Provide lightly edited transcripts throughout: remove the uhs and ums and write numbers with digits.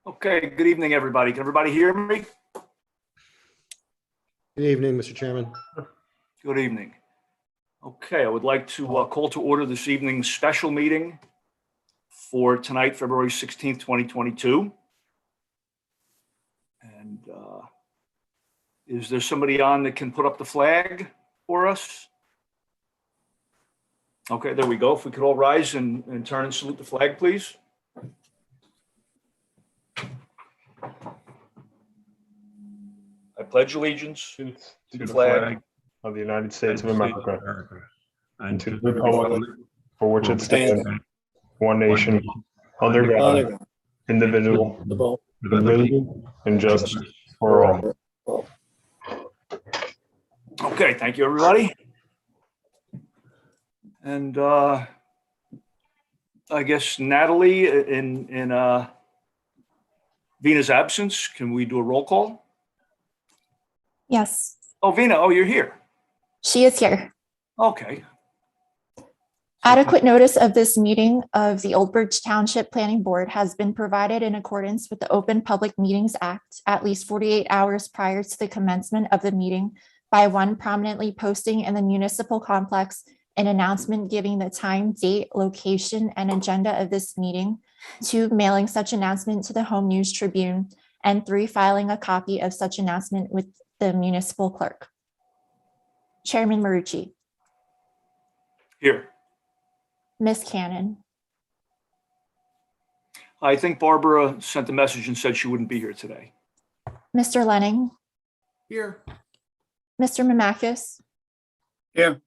Okay, good evening, everybody. Can everybody hear me? Good evening, Mr. Chairman. Good evening. Okay, I would like to call to order this evening's special meeting for tonight, February 16th, 2022. And is there somebody on that can put up the flag for us? Okay, there we go. If we could all rise and turn and salute the flag, please. I pledge allegiance To the flag of the United States of America and to the republic for which it stands, one nation, under God, indivisible, with liberty and justice for all. Okay, thank you, everybody. And I guess Natalie, in Vina's absence, can we do a roll call? Yes, Oh, Vina, oh, you're here. she is here. Okay. Adequate notice of this meeting of the Old Bridge Township Planning Board has been provided in accordance with the Open Public Meetings Act at least 48 hours prior to the commencement of the meeting by one prominently posting in the municipal complex an announcement giving the time, date, location, and agenda of this meeting, 2, mailing such announcement to the Home News Tribune, and 3, filing a copy of such announcement with the municipal clerk. Chairman Marucci. Here. Ms. Cannon. I think Barbara sent a message and said she wouldn't be here today. Mr. Lenning. Here. Mr. Mamakis. Here.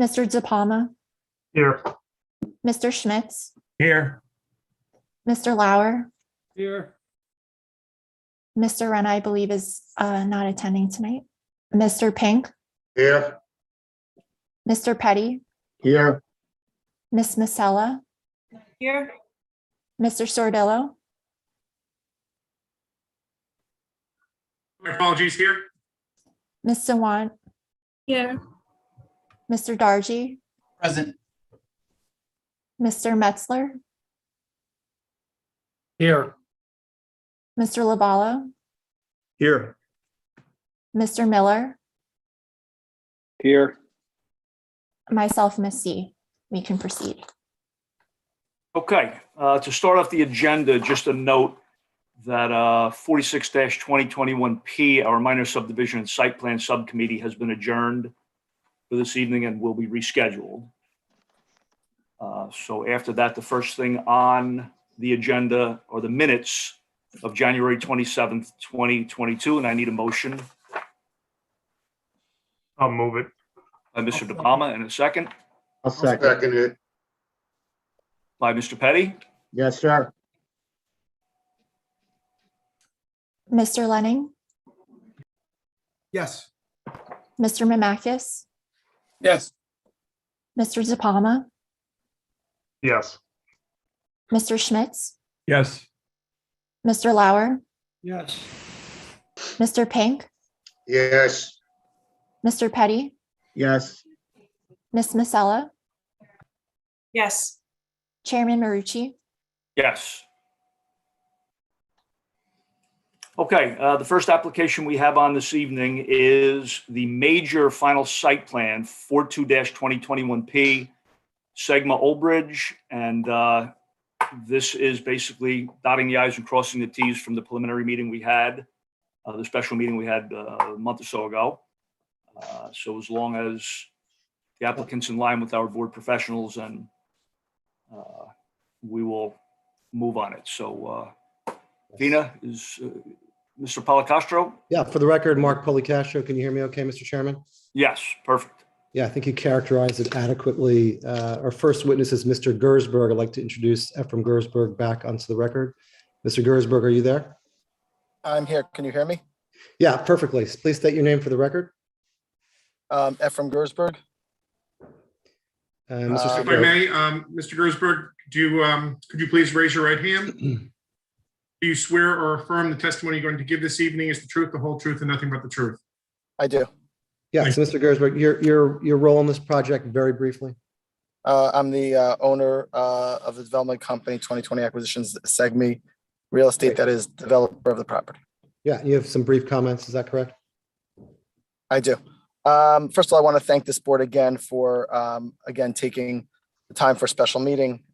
Mr. De Palma. Here. Mr. Schmitz. Here. Mr. Lauer. Here. Mr. Wren, I believe, is not attending tonight. Mr. Pink. Here. Mr. Petty. Here. Ms. Masella. Here. Mr. Sordillo. My apologies, here. Ms. Sawant. Here. Mr. Dargy. Present. Mr. Metzler. Here. Mr. Lavallo. Here. Mr. Miller. Here. Myself, Ms. C. We can proceed. Okay, to start off the agenda, just a note that 46-2021P, our minor subdivision and site plan subcommittee, has been adjourned for this evening and will be rescheduled. So after that, the first thing on the agenda are the minutes of January 27th, 2022, and I need a motion I'll move it. by Mr. De Palma and a second I'll second it. by Mr. Petty. Yes, sir. Mr. Lenning. Yes. Mr. Mamakis. Yes. Mr. De Palma. Yes. Mr. Schmitz. Yes. Mr. Lauer. Yes. Mr. Pink. Yes. Mr. Petty. Yes. Ms. Masella. Yes. Chairman Marucci. Yes. Okay, the first application we have on this evening is the major final site plan 42-2021P, Segma Old Bridge. And this is basically dotting the i's and crossing the t's from the preliminary meeting we had, the special meeting we had a month or so ago. So as long as the applicant's in line with our board professionals, and we will move on it. So Vina, is Mr. Policastro? Yeah, for the record, Mark Policastro, can you hear me okay, Mr. Chairman? Yes, perfect. Yeah, I think you characterized it adequately. Our first witness is Mr. Gersberg. I'd like to introduce Ephraim Gersberg back onto the record. Mr. Gersberg, are you there? I'm here. Can you hear me? Yeah, perfectly. Please state your name for the record. Ephraim Gersberg. Mr. If I Segura. may, Mr. Gersberg, could you please raise your right hand? Do you swear or affirm the testimony you're going to give this evening is the truth, the whole truth, and nothing but the truth? I do. Yes, Mr. Gersberg, your role in this project, very briefly. I'm the owner of the development company 2020 Acquisitions SEGME Real Estate, that is developer of the property. Yeah, you have some brief comments. Is that correct? I do. First of all, I want to thank this board again for again taking the time for a special meeting.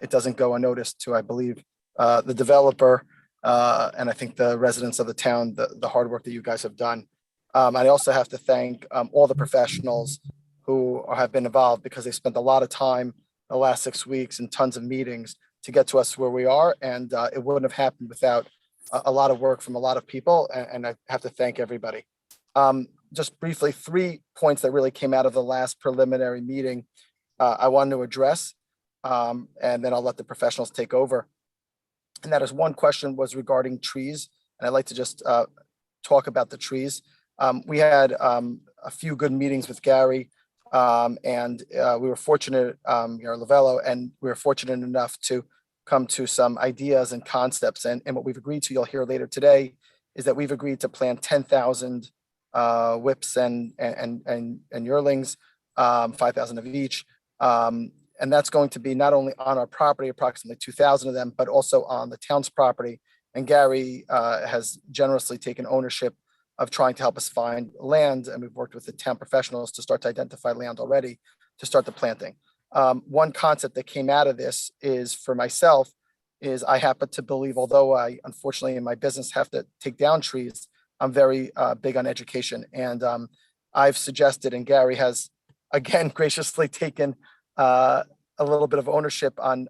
It doesn't go unnoticed to, I believe, the developer and I think the residents of the town, the hard work that you guys have done. I also have to thank all the professionals who have been involved, because they spent a lot of time the last 6 weeks and tons of meetings to get to us where we are. And it wouldn't have happened without a lot of work from a lot of people. And I have to thank everybody. Just briefly, 3 points that really came out of the last preliminary meeting I wanted to address, and then I'll let the professionals take over. And that is, one question was regarding trees. And I'd like to just talk about the trees. We had a few good meetings with Gary, and we were fortunate, Lavello, and we were fortunate enough to come to some ideas and concepts. And what we've agreed to, you'll hear later today, is that we've agreed to plant 10,000 whips and yearlings, 5,000 of each. And that's going to be not only on our property, approximately 2,000 of them, but also on the town's property. And Gary has generously taken ownership of trying to help us find land. And we've worked with the town professionals to start to identify land already to start the planting. One concept that came out of this is, for myself, is I happen to believe, although I unfortunately in my business have to take down trees, I'm very big on education. And I've suggested, and Gary has again graciously taken a little bit of ownership on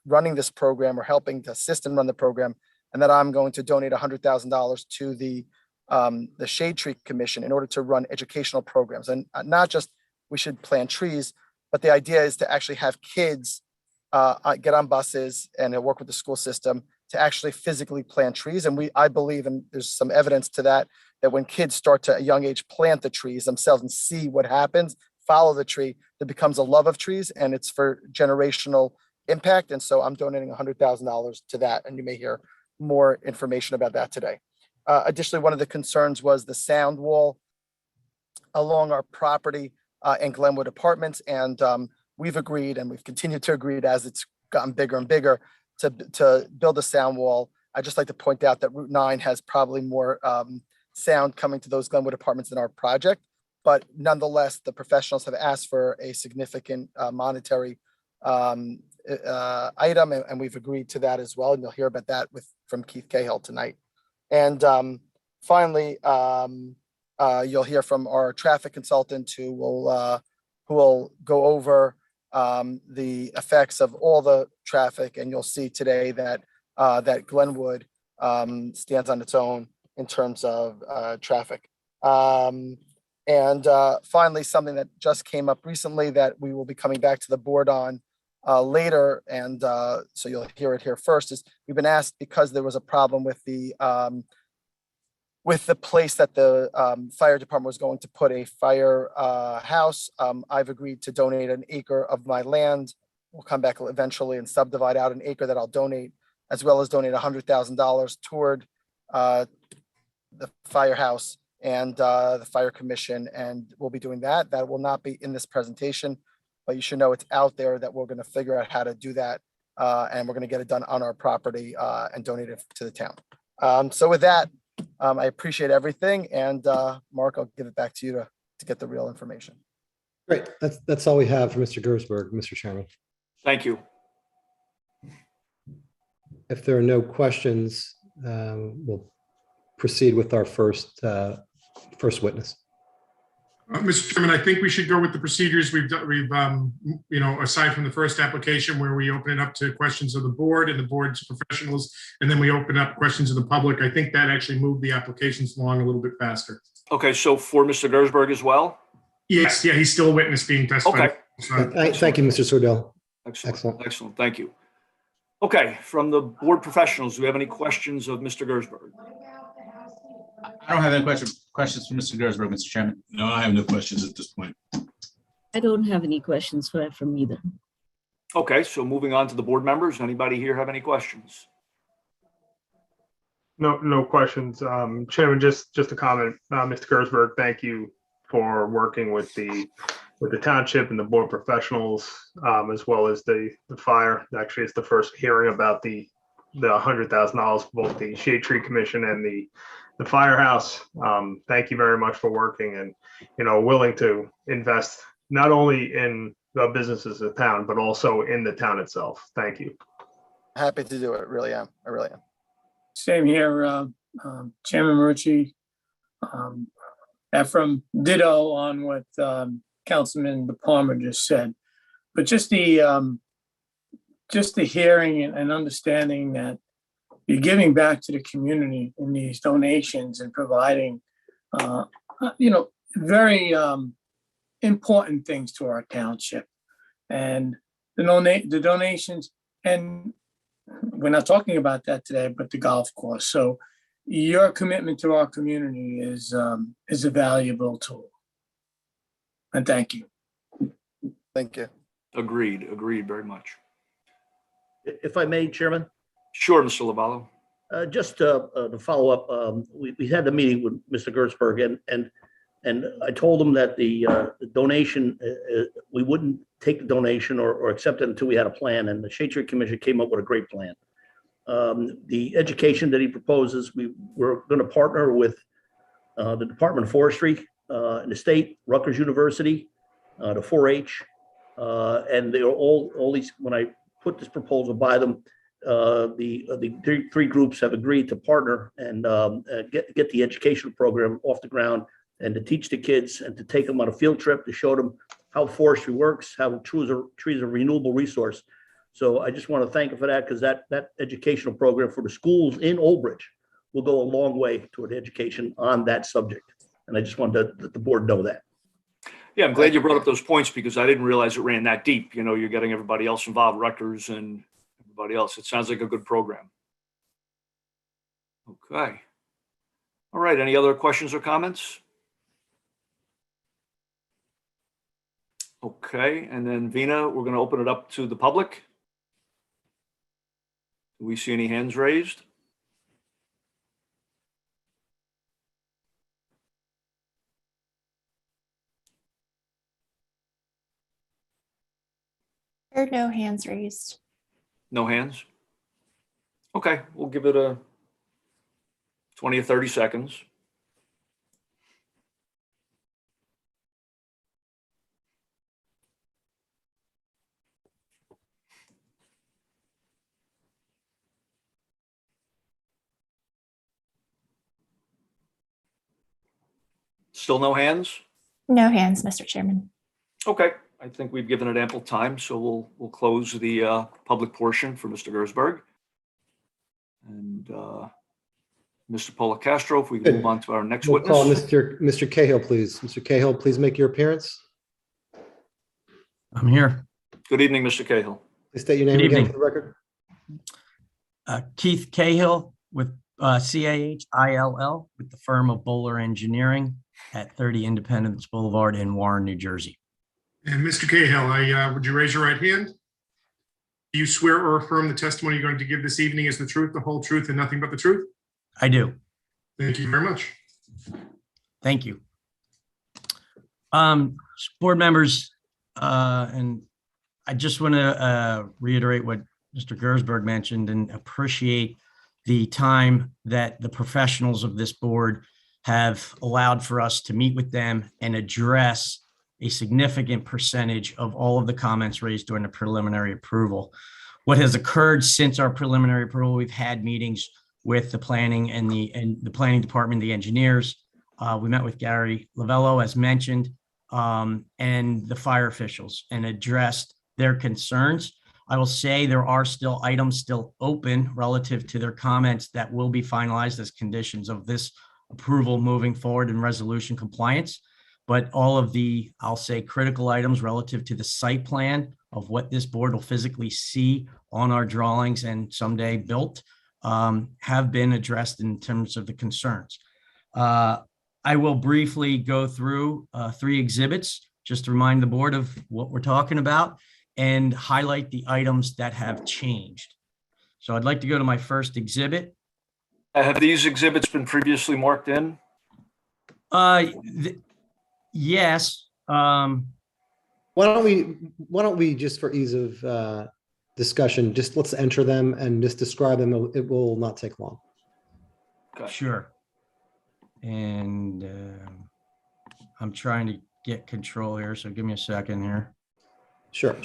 running this program, or helping to assist and run the program, and that I'm going to donate $100,000 to the Shade Tree Commission in order to run educational programs. And not just we should plant trees, but the idea is to actually have kids get on buses and work with the school system to actually physically plant trees. And I believe, and there's some evidence to that when kids start to, at a young age, plant the trees themselves and see what happens, follow the tree, there becomes a love of trees, and it's for generational impact. And so I'm donating $100,000 to that. And you may hear more information about that today. Additionally, one of the concerns was the sound wall along our property in Glenwood Apartments. And we've agreed, and we've continued to agree as it's gotten bigger and bigger, to build a sound wall. I'd just like to point out that Route 9 has probably more sound coming to those Glenwood Apartments than our project. But nonetheless, the professionals have asked for a significant monetary item, and we've agreed to that as well. And you'll hear about that from Keith Cahill tonight. And finally, you'll hear from our traffic consultant who will go over the effects of all the traffic. And you'll see today that that Glenwood stands on its own in terms of traffic. And finally, something that just came up recently that we will be coming back to the board on later, and so you'll hear it here first, is we've been asked, because there was a problem with the place that the fire department was going to put a fire house. I've agreed to donate an acre of my land. We'll come back eventually and subdivide out an acre that I'll donate, as well as donate $100,000 toward the firehouse and the fire commission. And we'll be doing that. That will not be in this presentation, but you should know it's out there, that we're going to figure out how to do that. And we're going to get it done on our property and donate it to the town. So with that, I appreciate everything. And Mark, I'll give it back to you to get the real information. Great. That's all we have for Mr. Gersberg, Mr. Chairman. Thank you. If there are no questions, we'll proceed with our first witness. Mr. Chairman, I think we should go with the procedures we've done. Aside from the first application where we open it up to questions of the board and the board's professionals, and then we open up questions of the public, I think that actually moved the applications along a little bit faster. Okay, so for Mr. Gersberg as well? Yes, yeah, he's still a witness being testified. Okay. So, Thank you, Mr. Sordell. Excellent. Excellent. Excellent. Thank you. Okay, from the board professionals, do we have any questions of Mr. Gersberg? I don't have any questions for Mr. Gersberg, Mr. Chairman. No, I have no questions at this point. I don't have any questions for Ephraim either. Okay, so moving on to the board members. Anybody here have any questions? No questions. Chairman, just a comment. Mr. Gersberg, thank you for working with the township and the board professionals, as well as the fire. Actually, it's the first hearing about the $100,000 for both the Shade Tree Commission and the firehouse. Thank you very much for working and, willing to invest not only in the businesses of the town, but also in the town itself. Thank you. Happy to do it. Really am. I really am. Same here, Chairman Marucci. Ephraim, ditto on what Councilman Palmer just said. But just the hearing and understanding that you're giving back to the community in these donations and providing, very important things to our township. And the donations, and we're not talking about that today, but the golf course. So your commitment to our community is a valuable tool. And thank you. Thank you. Agreed very much. If I may, Chairman, Sure, Mr. Lavallo. just to follow up, we had the meeting with Mr. Gersberg and I told him that the donation, we wouldn't take the donation or accept it until we had a plan. And the Shade Tree Commission came up with a great plan. The education that he proposes, we're going to partner with the Department of Forestry in the state, Rutgers University, the 4-H, and they're all these. When I put this proposal by them, the three groups have agreed to partner and get the educational program off the ground and to teach the kids and to take them on a field trip to show them how forestry works, how trees are a renewable resource. So I just want to thank you for that, because that educational program for the schools in Old Bridge will go a long way toward education on that subject. And I just wanted to let the board know that. Yeah, I'm glad you brought up those points because I didn't realize it ran that deep. You're getting everybody else involved, Rutgers and everybody else. It sounds like a good program. Okay. All right. Any other questions or comments? Okay. And then Vina, we're going to open it up to the public. Do we see any hands raised? There are no hands raised. No hands? Okay, we'll give it a 20 or 30 seconds. Still no hands? No hands, Mr. Chairman. Okay, I think we've given it ample time, so we'll close the public portion for Mr. Gersberg. And Mr. Policastro, if we can move on to our next We'll call witness. Mr. Cahill, please. Mr. Cahill, please make your appearance. I'm here. Good evening, Mr. Cahill. Please state your name Good again evening. for the record. Keith Cahill with CAHILL with the firm of Bowler Engineering at 30 Independence Boulevard in Warren, New Jersey. And Mr. Cahill, would you raise your right hand? Do you swear or affirm the testimony you're going to give this evening is the truth, the whole truth, and nothing but the truth? I do. Thank you very much. Thank you. Board members, and I just want to reiterate what Mr. Gersberg mentioned and appreciate the time that the professionals of this board have allowed for us to meet with them and address a significant percentage of all of the comments raised during the preliminary approval. What has occurred since our preliminary approval, we've had meetings with the planning and the planning department, the engineers. We met with Gary Lavello, as mentioned, and the fire officials and addressed their concerns. I will say there are still items still open relative to their comments that will be finalized as conditions of this approval moving forward in resolution compliance. but all of the, I'll say, critical items relative to the site plan of what this board will physically see on our drawings and someday built have been addressed in terms of the concerns. I will briefly go through 3 exhibits, just to remind the board of what we're talking about and highlight the items that have changed. So I'd like to go to my first exhibit. Have these exhibits been previously marked in? Yes. Why don't we just for ease of discussion, just let's enter them and just describe them. It will not take long. Okay. Sure. And I'm trying to get control here, so give me a second here. Sure.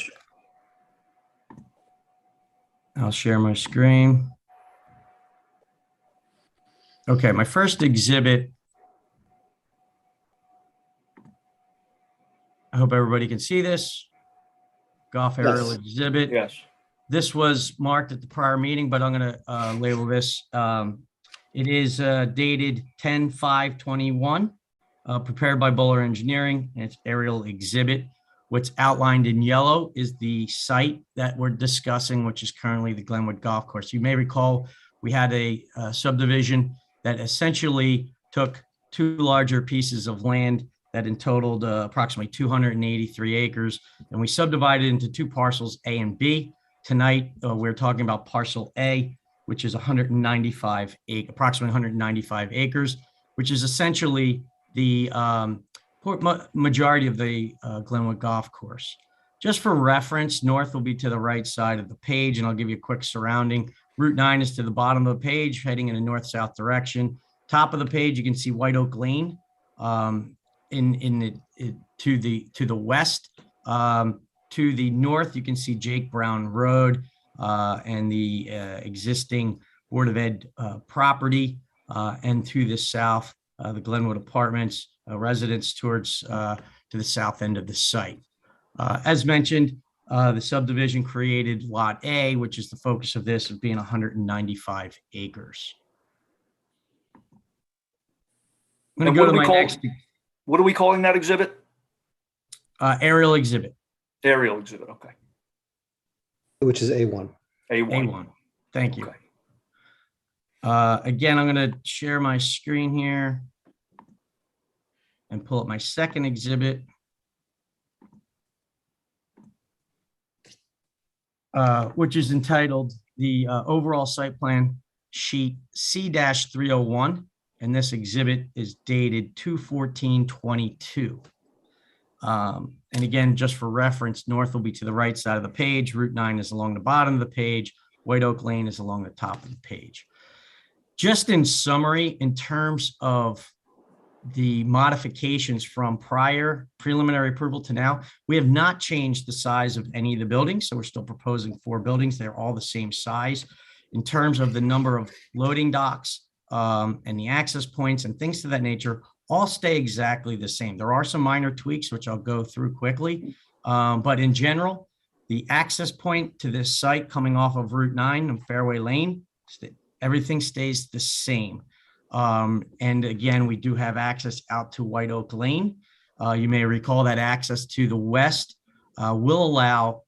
I'll share my screen. Okay, my first exhibit. I hope everybody can see this. Golf aerial Yes. exhibit. Yes. This was marked at the prior meeting, but I'm going to label this. It is dated 10/5/21, prepared by Bowler Engineering, and it's aerial exhibit. What's outlined in yellow is the site that we're discussing, which is currently the Glenwood Golf Course. You may recall we had a subdivision that essentially took 2 larger pieces of land that in totaled approximately 283 acres, and we subdivided into 2 parcels, A and B. Tonight, we're talking about parcel A, which is approximately 195 acres, which is essentially the majority of the Glenwood Golf Course. Just for reference, north will be to the right side of the page, and I'll give you a quick surrounding. Route 9 is to the bottom of the page, heading in a north-south direction. Top of the page, you can see White Oak Lane to the west. To the north, you can see Jake Brown Road and the existing Board of Ed property, and to the south, the Glenwood Apartments, residents towards to the south end of the site. As mentioned, the subdivision created Lot A, which is the focus of this, of being 195 acres. I'm going to go to my next What are we calling that exhibit? aerial exhibit. Aerial exhibit. Okay. Which is A1. A1. A1. Thank you. Okay. Again, I'm going to share my screen here and pull up my second exhibit. Which is entitled the overall site plan sheet C-301. And this exhibit is dated 2/14/22. And again, just for reference, north will be to the right side of the page. Route 9 is along the bottom of the page. White Oak Lane is along the top of the page. Just in summary, in terms of the modifications from prior preliminary approval to now, we have not changed the size of any of the buildings. So we're still proposing 4 buildings. They're all the same size. In terms of the number of loading docks and the access points and things to that nature, all stay exactly the same. There are some minor tweaks, which I'll go through quickly. But in general, the access point to this site coming off of Route 9 and Fairway Lane, everything stays the same. And again, we do have access out to White Oak Lane. You may recall that access to the west will allow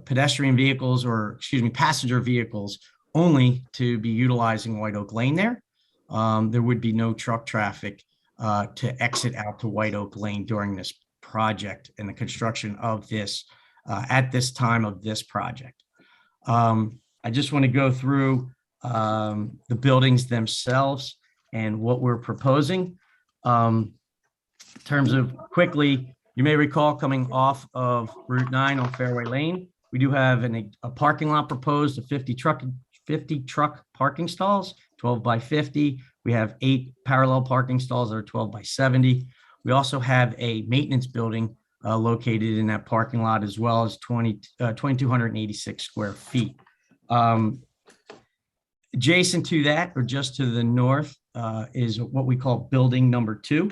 pedestrian vehicles, or excuse me, passenger vehicles only to be utilizing White Oak Lane there. There would be no truck traffic to exit out to White Oak Lane during this project and the construction of this at this time of this project. I just want to go through the buildings themselves and what we're proposing. In terms of quickly, you may recall coming off of Route 9 on Fairway Lane, we do have a parking lot proposed of 50 truck parking stalls, 12 by 50. We have 8 parallel parking stalls that are 12 by 70. We also have a maintenance building located in that parking lot, as well as 2,286 square feet. Adjacent to that, or just to the north, is what we call building number 2.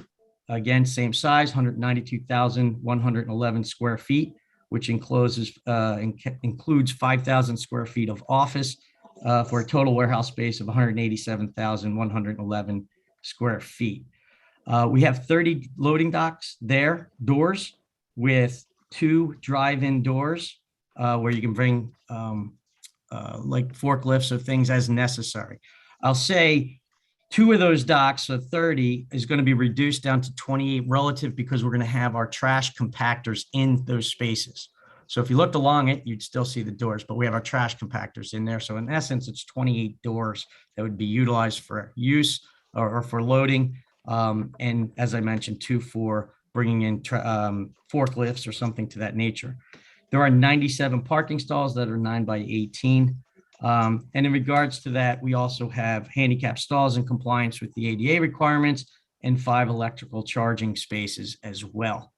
Again, same size, 192,111 square feet, which includes 5,000 square feet of office for a total warehouse space of 187,111 square feet. We have 30 loading docks there, doors with 2 drive-in doors where you can bring like forklifts or things as necessary. I'll say 2 of those docks, so 30, is going to be reduced down to 28 relative because we're going to have our trash compactors in those spaces. So if you looked along it, you'd still see the doors, but we have our trash compactors in there. So in essence, it's 28 doors that would be utilized for use or for loading. And as I mentioned, 2 for bringing in forklifts or something to that nature. There are 97 parking stalls that are 9 by 18. And in regards to that, we also have handicap stalls in compliance with the ADA requirements and 5 electrical charging spaces as well.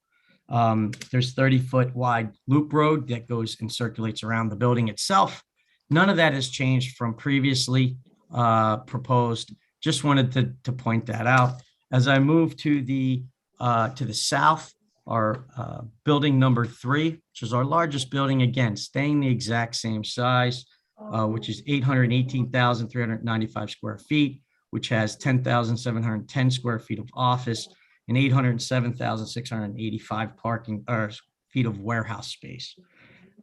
There's 30-foot wide loop road that goes and circulates around the building itself. None of that has changed from previously proposed. Just wanted to point that out. As I move to the south, our building number 3, which is our largest building, again, staying the exact same size, which is 818,395 square feet, which has 10,710 square feet of office and 807,685 parking feet of warehouse space.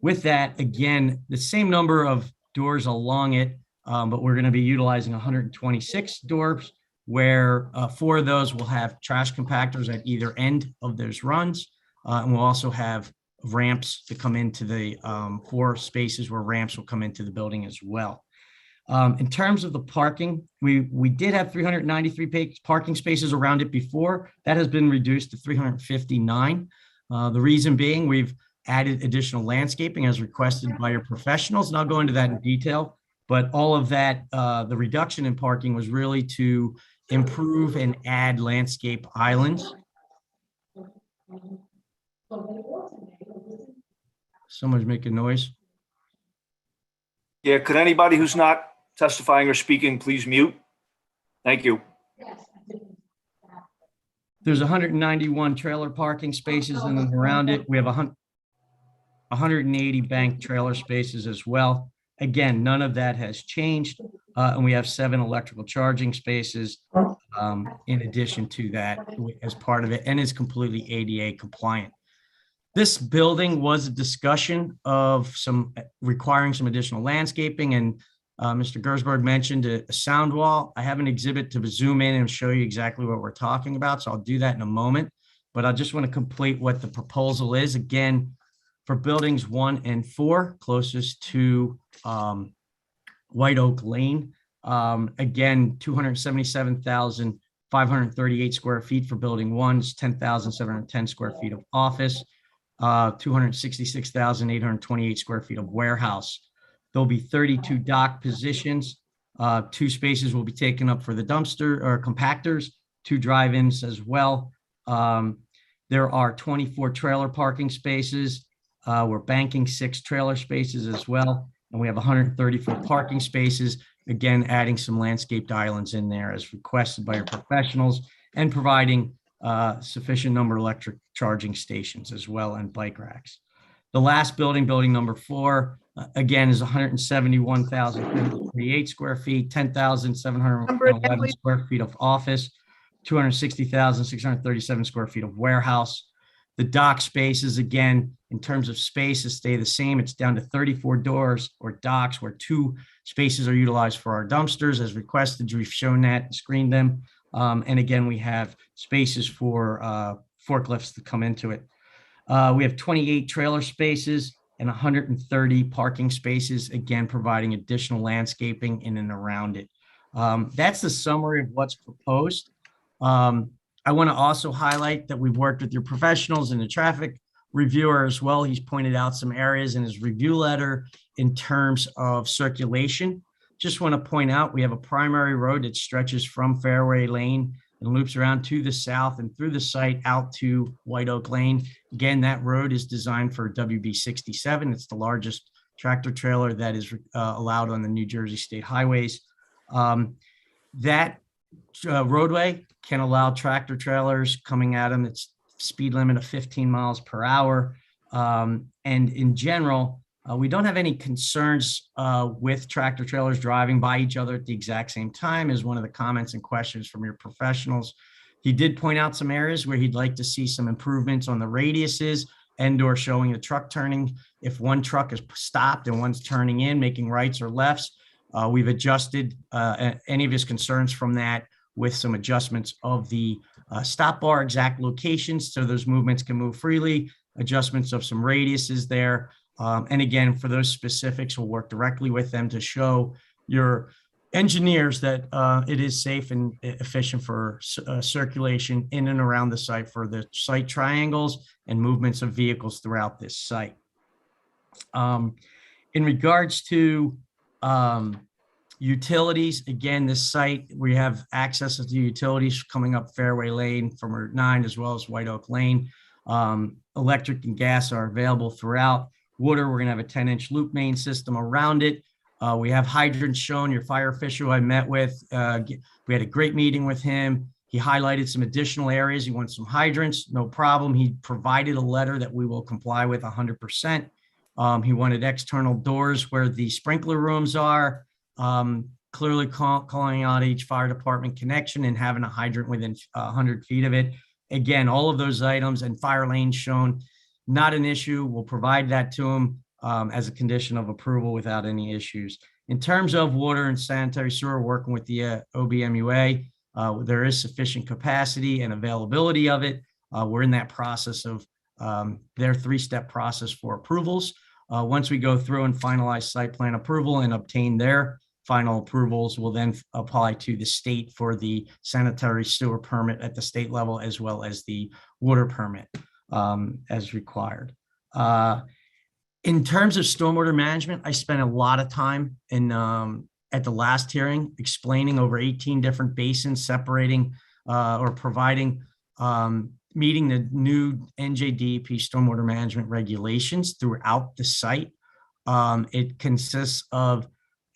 With that, again, the same number of doors along it, but we're going to be utilizing 126 doors, where 4 of those will have trash compactors at either end of those runs. And we'll also have ramps to come into the 4 spaces where ramps will come into the building as well. In terms of the parking, we did have 393 parking spaces around it before. That has been reduced to 359. The reason being, we've added additional landscaping as requested by your professionals, and I'll go into that in detail. But all of that, the reduction in parking was really to improve and add landscape islands. Someone's making noise. Yeah, could anybody who's not testifying or speaking, please mute? Thank you. There's 191 trailer parking spaces, and then around it, we have 180 bank trailer spaces as well. Again, none of that has changed. And we have 7 electrical charging spaces in addition to that as part of it, and is completely ADA compliant. This building was a discussion of requiring some additional landscaping, and Mr. Gersberg mentioned a sound wall. I have an exhibit to zoom in and show you exactly what we're talking about, so I'll do that in a moment. But I just want to complete what the proposal is. Again, for buildings 1 and 4, closest to White Oak Lane, again, 277,538 square feet for building 1, 10,710 square feet of office, 266,828 square feet of warehouse. There'll be 32 dock positions. 2 spaces will be taken up for the dumpster or compactors, 2 drive-ins as well. There are 24 trailer parking spaces. We're banking 6 trailer spaces as well. And we have 134 parking spaces, again, adding some landscaped islands in there as requested by our professionals, and providing sufficient number of electric charging stations as well, and bike racks. The last building, building number 4, again, is 171,038 square feet, 10,711 square feet of office, 260,637 square feet of warehouse. The dock spaces, again, in terms of spaces, stay the same. It's down to 34 doors or docks, where 2 spaces are utilized for our dumpsters as requested. We've shown that and screened them. And again, we have spaces for forklifts to come into it. We have 28 trailer spaces and 130 parking spaces, again, providing additional landscaping in and around it. That's the summary of what's proposed. I want to also highlight that we've worked with your professionals and the traffic reviewer as well. He's pointed out some areas in his review letter in terms of circulation. Just want to point out, we have a primary road that stretches from Fairway Lane and loops around to the south and through the site out to White Oak Lane. Again, that road is designed for WB 67. It's the largest tractor trailer that is allowed on the New Jersey state highways. That roadway can allow tractor trailers coming at them. It's speed limit of 15 miles per hour. And in general, we don't have any concerns with tractor trailers driving by each other at the exact same time, as one of the comments and questions from your professionals. He did point out some areas where he'd like to see some improvements on the radiuses and/or showing the truck turning. If one truck is stopped and one's turning in, making rights or lefts, we've adjusted any of his concerns from that with some adjustments of the stop bar exact locations so those movements can move freely, adjustments of some radiuses there. And again, for those specifics, we'll work directly with them to show your engineers that it is safe and efficient for circulation in and around the site for the site triangles and movements of vehicles throughout this site. In regards to utilities, again, this site, we have access to utilities coming up Fairway Lane from Route 9 as well as White Oak Lane. Electric and gas are available throughout. Water, we're going to have a 10-inch loop main system around it. We have hydrants shown. Your fire official I met with, we had a great meeting with him. He highlighted some additional areas. He wants some hydrants, no problem. He provided a letter that we will comply with 100%. He wanted external doors where the sprinkler rooms are, clearly calling out each fire department connection and having a hydrant within 100 feet of it. Again, all of those items and fire lanes shown, not an issue. We'll provide that to him as a condition of approval without any issues. In terms of water and sanitary sewer, working with the OBMUA, there is sufficient capacity and availability of it. We're in that process of their three-step process for approvals. Once we go through and finalize site plan approval and obtain their final approvals, we'll then apply to the state for the sanitary sewer permit at the state level, as well as the water permit as required. In terms of stormwater management, I spent a lot of time in at the last hearing explaining over 18 different basins, separating or providing meeting the new NJDEP stormwater management regulations throughout the site. It consists of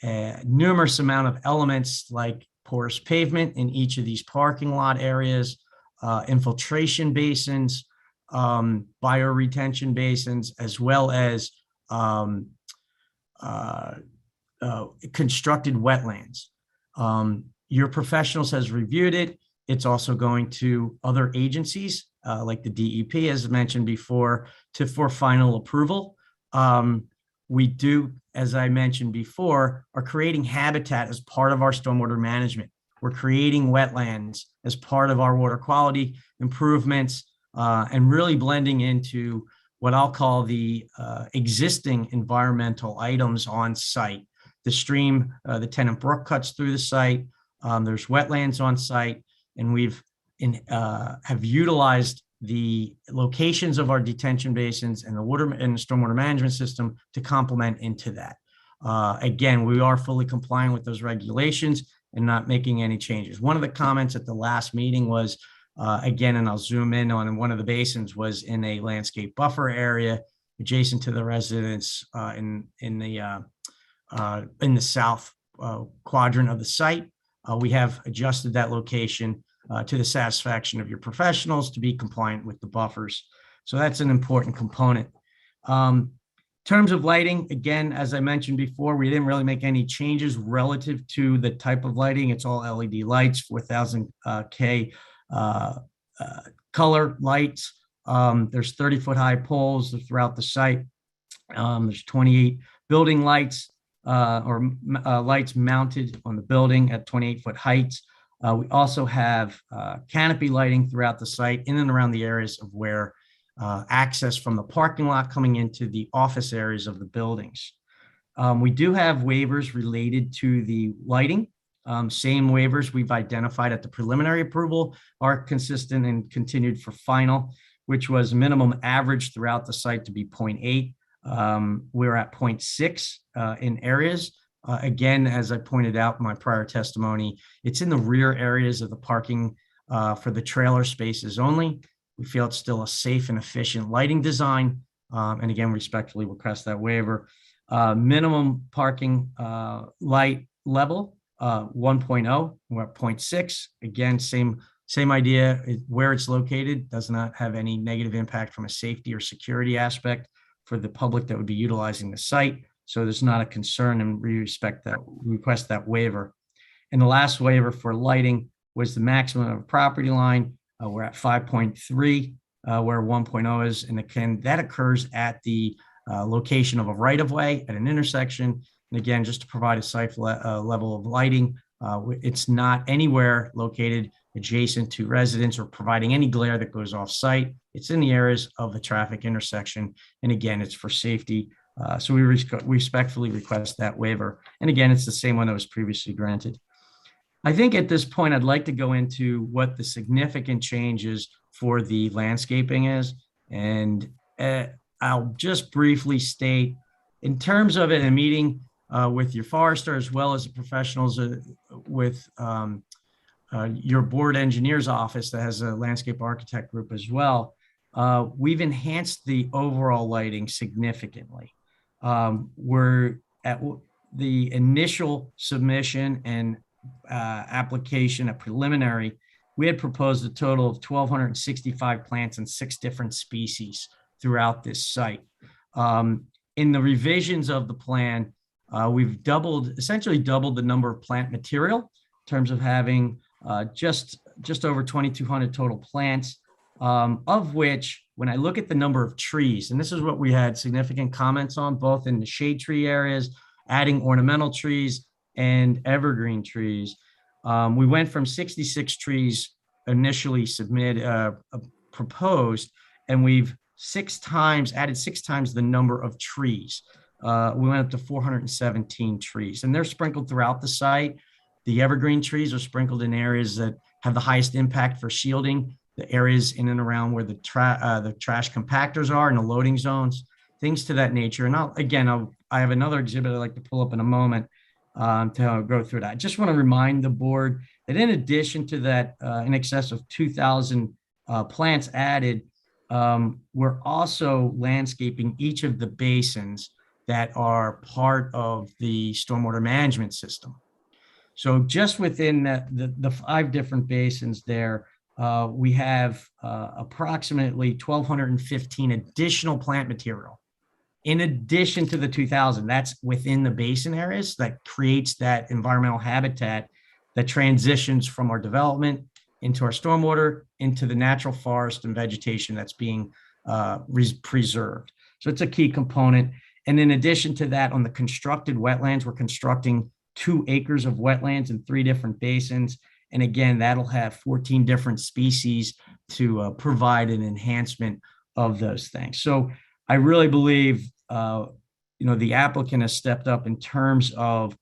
a numerous amount of elements like porous pavement in each of these parking lot areas, infiltration basins, bioretention basins, as well as constructed wetlands. Your professionals has reviewed it. It's also going to other agencies like the DEP, as mentioned before, for final approval. We do, as I mentioned before, are creating habitat as part of our stormwater management. We're creating wetlands as part of our water quality improvements and really blending into what I'll call the existing environmental items on site. The stream, the Tennant Brook cuts through the site. There's wetlands on site, and we've have utilized the locations of our detention basins and the water and the stormwater management system to complement into that. Again, we are fully complying with those regulations and not making any changes. One of the comments at the last meeting was, again, and I'll zoom in on one of the basins, was in a landscape buffer area adjacent to the residents in the south quadrant of the site. We have adjusted that location to the satisfaction of your professionals to be compliant with the buffers. So that's an important component. In terms of lighting, again, as I mentioned before, we didn't really make any changes relative to the type of lighting. It's all LED lights, 4000 K color lights. There's 30-foot high poles throughout the site. There's 28 building lights lights mounted on the building at 28-foot heights. We also have canopy lighting throughout the site in and around the areas of where access from the parking lot coming into the office areas of the buildings. We do have waivers related to the lighting. Same waivers we've identified at the preliminary approval are consistent and continued for final, which was minimum average throughout the site to be 0.8. We're at 0.6 in areas. Again, as I pointed out in my prior testimony, it's in the rear areas of the parking for the trailer spaces only. We feel it's still a safe and efficient lighting design. And again, respectfully request that waiver. Minimum parking light level, 1.0, we're at 0.6. Again, same idea. Where it's located does not have any negative impact from a safety or security aspect for the public that would be utilizing the site. So there's not a concern, and we request that waiver. And the last waiver for lighting was the maximum of property line We're at 5.3, where 1.0 is. And again, that occurs at the location of a right-of-way at an intersection. And again, just to provide a site level of lighting, it's not anywhere located adjacent to residents or providing any glare that goes off site. It's in the areas of the traffic intersection. And again, it's for safety. So we respectfully request that waiver. And again, it's the same one that was previously granted. I think at this point, I'd like to go into what the significant changes for the landscaping is. And I'll just briefly state, in terms of it, a meeting with your forester as well as the professionals with your board engineer's office that has a landscape architect group as well, we've enhanced the overall lighting significantly. We're at the initial submission and application, a preliminary, we had proposed a total of 1,265 plants and 6 different species throughout this site. In the revisions of the plan, we've essentially doubled the number of plant material in terms of having just over 2,200 total plants, of which, when I look at the number of trees, and this is what we had significant comments on, both in the shade tree areas, adding ornamental trees and evergreen trees, we went from 66 trees initially proposed, and we've added 6 times the number of trees. We went up to 417 trees, and they're sprinkled throughout the site. The evergreen trees are sprinkled in areas that have the highest impact for shielding, the areas in and around where the trash compactors are and the loading zones, things to that nature. And I have another exhibit I'd like to pull up in a moment to go through that. I just want to remind the board that in addition to that, in excess of 2,000 plants added, we're also landscaping each of the basins that are part of the stormwater management system. So just within the 5 different basins there, we have approximately 1,215 additional plant material. In addition to the 2,000, that's within the basin areas that creates that environmental habitat that transitions from our development into our stormwater, into the natural forest and vegetation that's being preserved. So it's a key component. And in addition to that, on the constructed wetlands, we're constructing 2 acres of wetlands in 3 different basins. And again, that'll have 14 different species to provide an enhancement of those things. So I really believe, the applicant has stepped up in terms of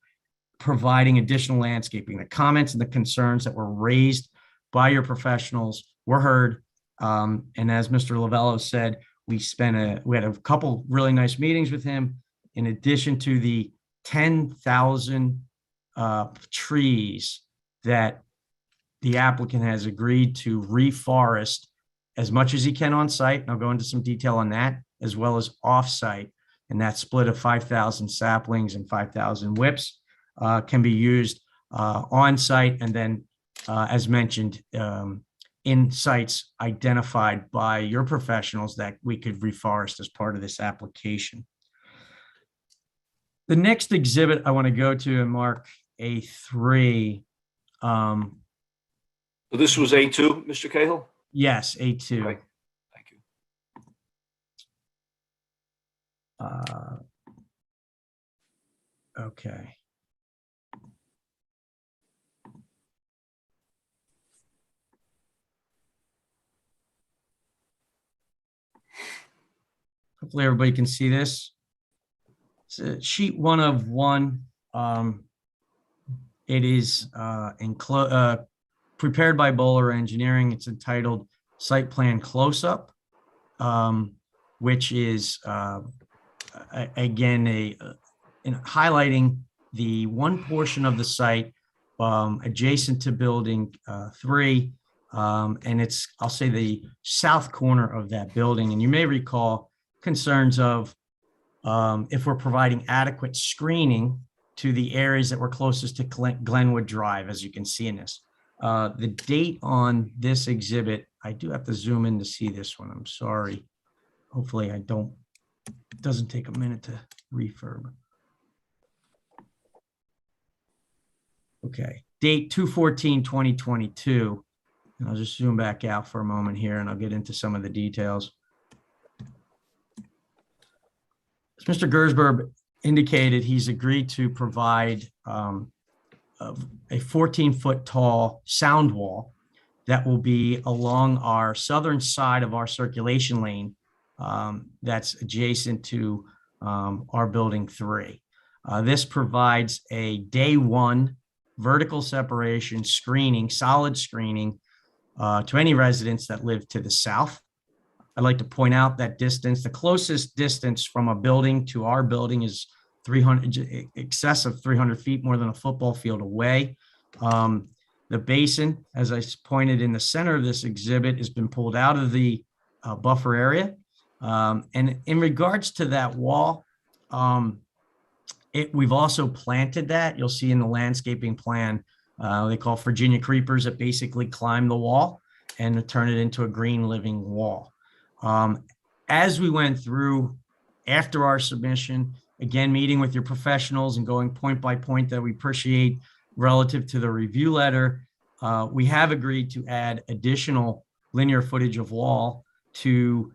providing additional landscaping. The comments and the concerns that were raised by your professionals were heard. And as Mr. Lovello said, we had a couple really nice meetings with him, in addition to the 10,000 trees that the applicant has agreed to reforest as much as he can on site. And I'll go into some detail on that, as well as off-site. And that split of 5,000 saplings and 5,000 whips can be used on site, and then, as mentioned, in sites identified by your professionals that we could reforest as part of this application. The next exhibit I want to go to and mark A3. So this was A2, Mr. Cahill? Yes, A2. Okay. Thank you. Okay. Hopefully everybody can see this. It's a sheet 1 of 1. It is prepared by Bowler Engineering. It's entitled Site Plan Close-Up, which is, again, in highlighting the one portion of the site adjacent to building 3. And it's, I'll say, the south corner of that building. And you may recall concerns of if we're providing adequate screening to the areas that were closest to Glenwood Drive, as you can see in this. The date on this exhibit, I do have to zoom in to see this one. I'm sorry. Hopefully it doesn't take a minute to refurb. Okay, date 2/14/2022. And I'll just zoom back out for a moment here and I'll get into some of the details. As Mr. Gersberg indicated, he's agreed to provide a 14-foot tall sound wall that will be along our southern side of our circulation lane that's adjacent to our building 3. This provides a day 1 vertical separation screening, solid screening to any residents that live to the south. I'd like to point out that distance, the closest distance from a building to our building is 300, excess of 300 feet, more than a football field away. The basin, as I pointed in the center of this exhibit, has been pulled out of the buffer area. And in regards to that wall, we've also planted that. You'll see in the landscaping plan, they call Virginia creepers that basically climb the wall and turn it into a green living wall. As we went through after our submission, again, meeting with your professionals and going point by point that we appreciate relative to the review letter, we have agreed to add additional linear footage of wall to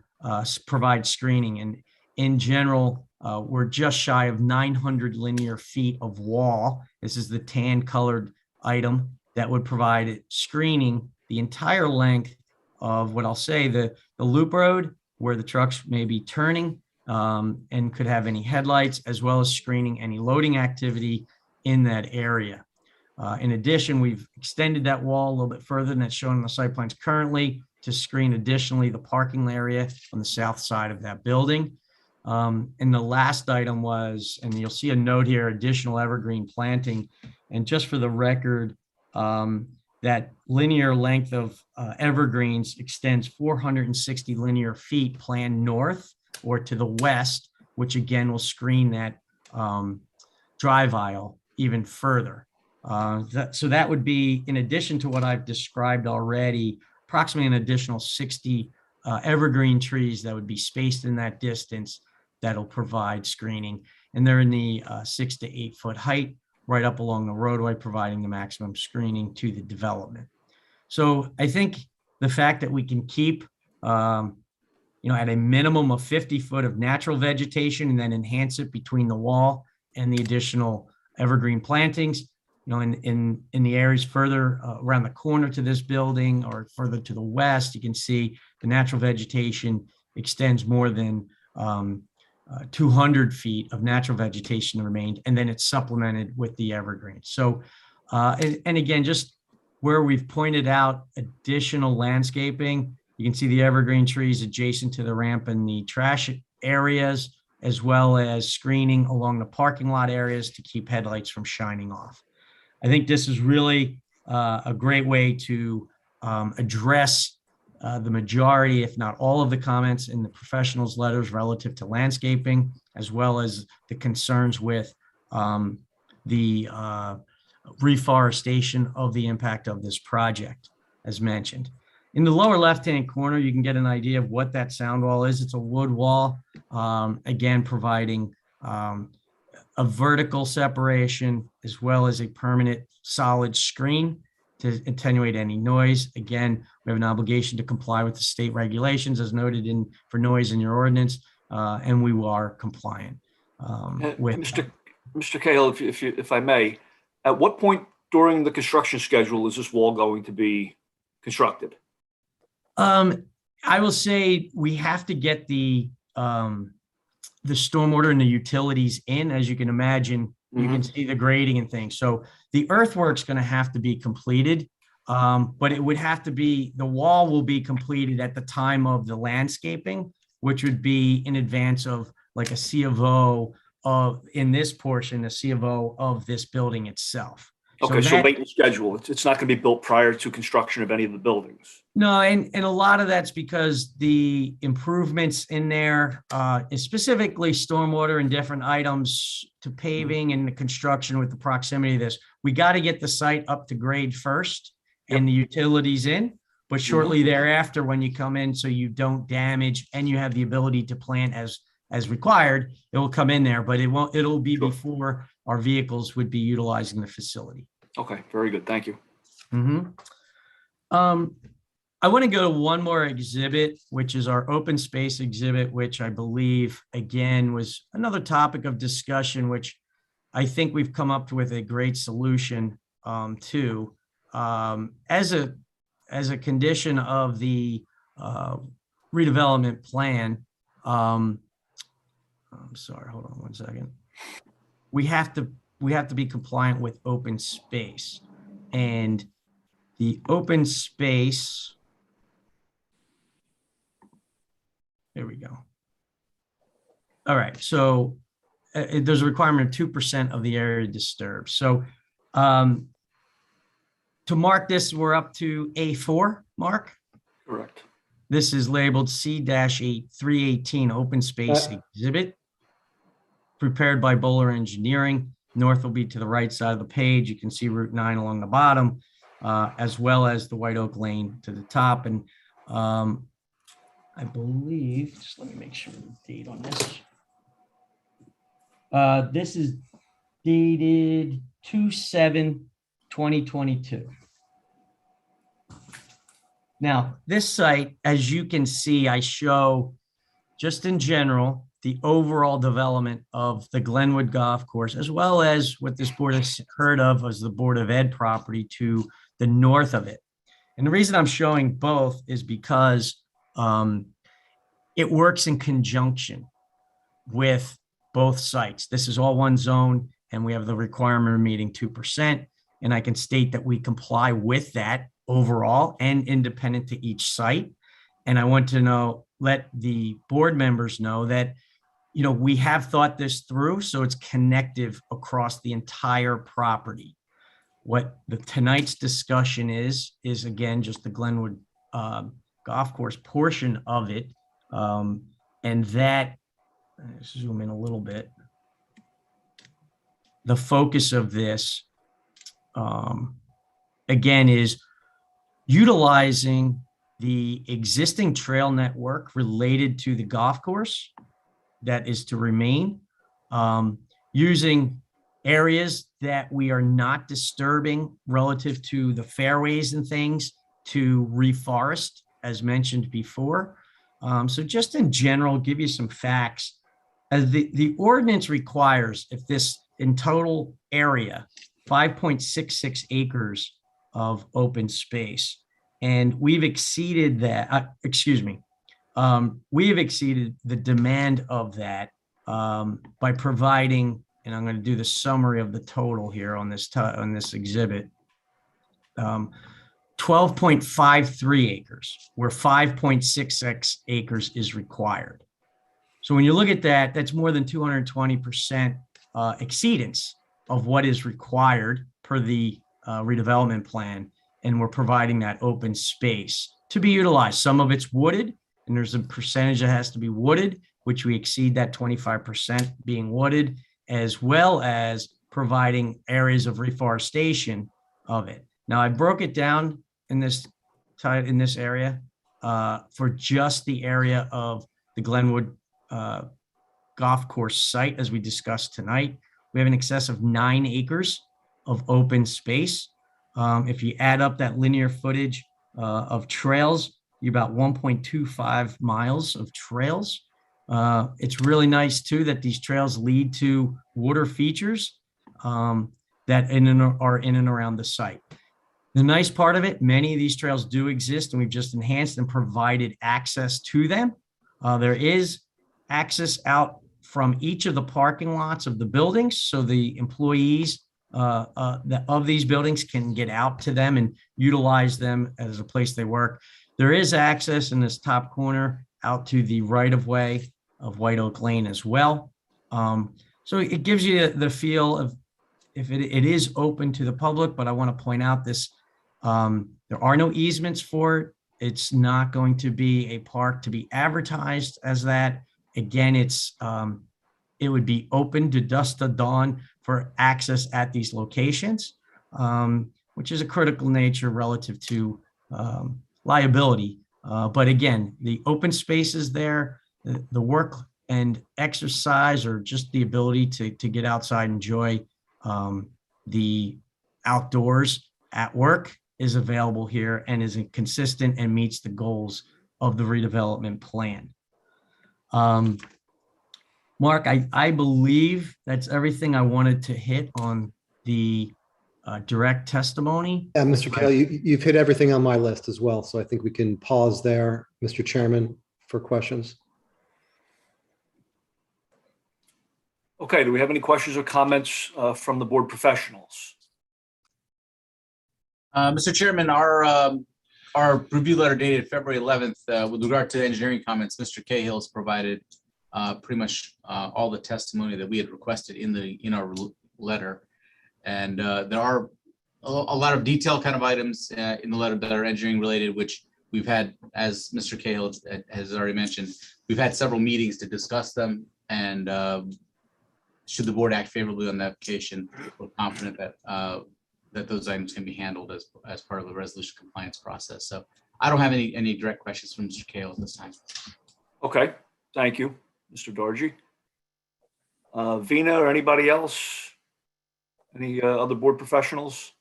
provide screening. And in general, we're just shy of 900 linear feet of wall. This is the tan colored item that would provide screening the entire length of what I'll say the loop road where the trucks may be turning and could have any headlights, as well as screening any loading activity in that area. In addition, we've extended that wall a little bit further than it's shown in the site plans currently to screen additionally the parking area on the south side of that building. And the last item was, and you'll see a note here, additional evergreen planting. And just for the record, that linear length of evergreens extends 460 linear feet planned north or to the west, which again will screen that drive aisle even further. So that would be, in addition to what I've described already, approximately an additional 60 evergreen trees that would be spaced in that distance that'll provide screening. And they're in the 6 to 8 foot height, right up along the roadway, providing the maximum screening to the development. So I think the fact that we can keep, at a minimum of 50 foot of natural vegetation and then enhance it between the wall and the additional evergreen plantings, in the areas further around the corner to this building or further to the west, you can see the natural vegetation extends more than 200 feet of natural vegetation remained, and then it's supplemented with the evergreens. So, and again, just where we've pointed out additional landscaping, you can see the evergreen trees adjacent to the ramp and the trash areas, as well as screening along the parking lot areas to keep headlights from shining off. I think this is really a great way to address the majority, if not all, of the comments in the professionals' letters relative to landscaping, as well as the concerns with the reforestation of the impact of this project, as mentioned. In the lower left-hand corner, you can get an idea of what that sound wall is. It's a wood wall, again, providing a vertical separation as well as a permanent solid screen to attenuate any noise. Again, we have an obligation to comply with the state regulations as noted for noise in your ordinance, and we are compliant with Mr. Cahill, if I may, at what point during the construction schedule is this wall going to be constructed? I will say we have to get the stormwater and the utilities in. As you can imagine, you can see the grading and things. So the earthwork's going to have to be completed, but it would have to be, the wall will be completed at the time of the landscaping, which would be in advance of like a C of O of, in this portion, a C of O of this building itself. Okay, so late in schedule. It's not going to be built prior to construction of any of the buildings. No, and a lot of that's because the improvements in there, specifically stormwater and different items to paving and the construction with the proximity of this, we got to get the site up to grade first and the utilities in, but shortly thereafter, when you come in, so you don't damage and you have the ability to plant as required, it will come in there, but it'll be before our vehicles would be utilizing the facility. Okay, very good. Thank you. I want to go to one more exhibit, which is our open space exhibit, which I believe, again, was another topic of discussion, which I think we've come up with a great solution to. As a condition of the redevelopment plan, I'm sorry, hold on one second. We have to be compliant with open space, and the open space. There we go. All right, so there's a requirement of 2% of the area disturbed. So to mark this, we're up to A4, Mark. Correct. This is labeled C-318 open space exhibit, prepared by Bowler Engineering. North will be to the right side of the page. You can see Route 9 along the bottom, as well as the White Oak Lane to the top. And I believe, just let me make sure the date on this. This is dated 2/7/2022. Now, this site, as you can see, I show just in general, the overall development of the Glenwood Golf Course, as well as what this board has heard of as the Board of Ed property to the north of it. And the reason I'm showing both is because it works in conjunction with both sites. This is all one zone, and we have the requirement of meeting 2%. And I can state that we comply with that overall and independent to each site. And I want to let the board members know that, we have thought this through, so it's connective across the entire property. What tonight's discussion is again, just the Glenwood Golf Course portion of it. And that, let's zoom in a little bit. The focus of this, again, is utilizing the existing trail network related to the golf course that is to remain, using areas that we are not disturbing relative to the fairways and things to reforest, as mentioned before. So just in general, give you some facts. As the ordinance requires, if this in total area, 5.66 acres of open space, and we've exceeded that, we have exceeded the demand of that by providing, and I'm going to do the summary of the total here on this exhibit, 12.53 acres, where 5.66 acres is required. So when you look at that, that's more than 220% exceedance of what is required per the redevelopment plan, and we're providing that open space to be utilized. Some of it's wooded, and there's a percentage that has to be wooded, which we exceed that 25% being wooded, as well as providing areas of reforestation of it. Now, I broke it down in this area for just the area of the Glenwood Golf Course site, as we discussed tonight. We have in excess of 9 acres of open space. If you add up that linear footage of trails, you're about 1.25 miles of trails. It's really nice too that these trails lead to water features that are in and around the site. The nice part of it, many of these trails do exist, and we've just enhanced and provided access to them. There is access out from each of the parking lots of the buildings, so the employees of these buildings can get out to them and utilize them as a place they work. There is access in this top corner out to the right-of-way of White Oak Lane as well. So it gives you the feel of if it is open to the public, but I want to point out this, there are no easements for it. It's not going to be a park to be advertised as that. Again, it would be open to dusk to dawn for access at these locations, which is a critical nature relative to liability. But again, the open spaces there, the work and exercise, or just the ability to get outside and enjoy the outdoors at work is available here and is consistent and meets the goals of the redevelopment plan. Mark, I believe that's everything I wanted to hit on the direct testimony. Yeah, Mr. Cahill, you've hit everything on my list as well, so I think we can pause there, Mr. Chairman, for questions. Okay, do we have any questions or comments from the board professionals? Mr. Chairman, our review letter dated February 11th, with regard to engineering comments, Mr. Cahill has provided pretty much all the testimony that we had requested in our letter. And there are a lot of detailed kind of items in the letter that are engineering related, which we've had, as Mr. Cahill has already mentioned, we've had several meetings to discuss them. And should the board act favorably on the application, we're confident that that those items can be handled as part of the resolution compliance process. So I don't have any direct questions from Mr. Cahill at this time. Okay, thank you, Mr. Dargy. Vina or anybody else? Any other board professionals?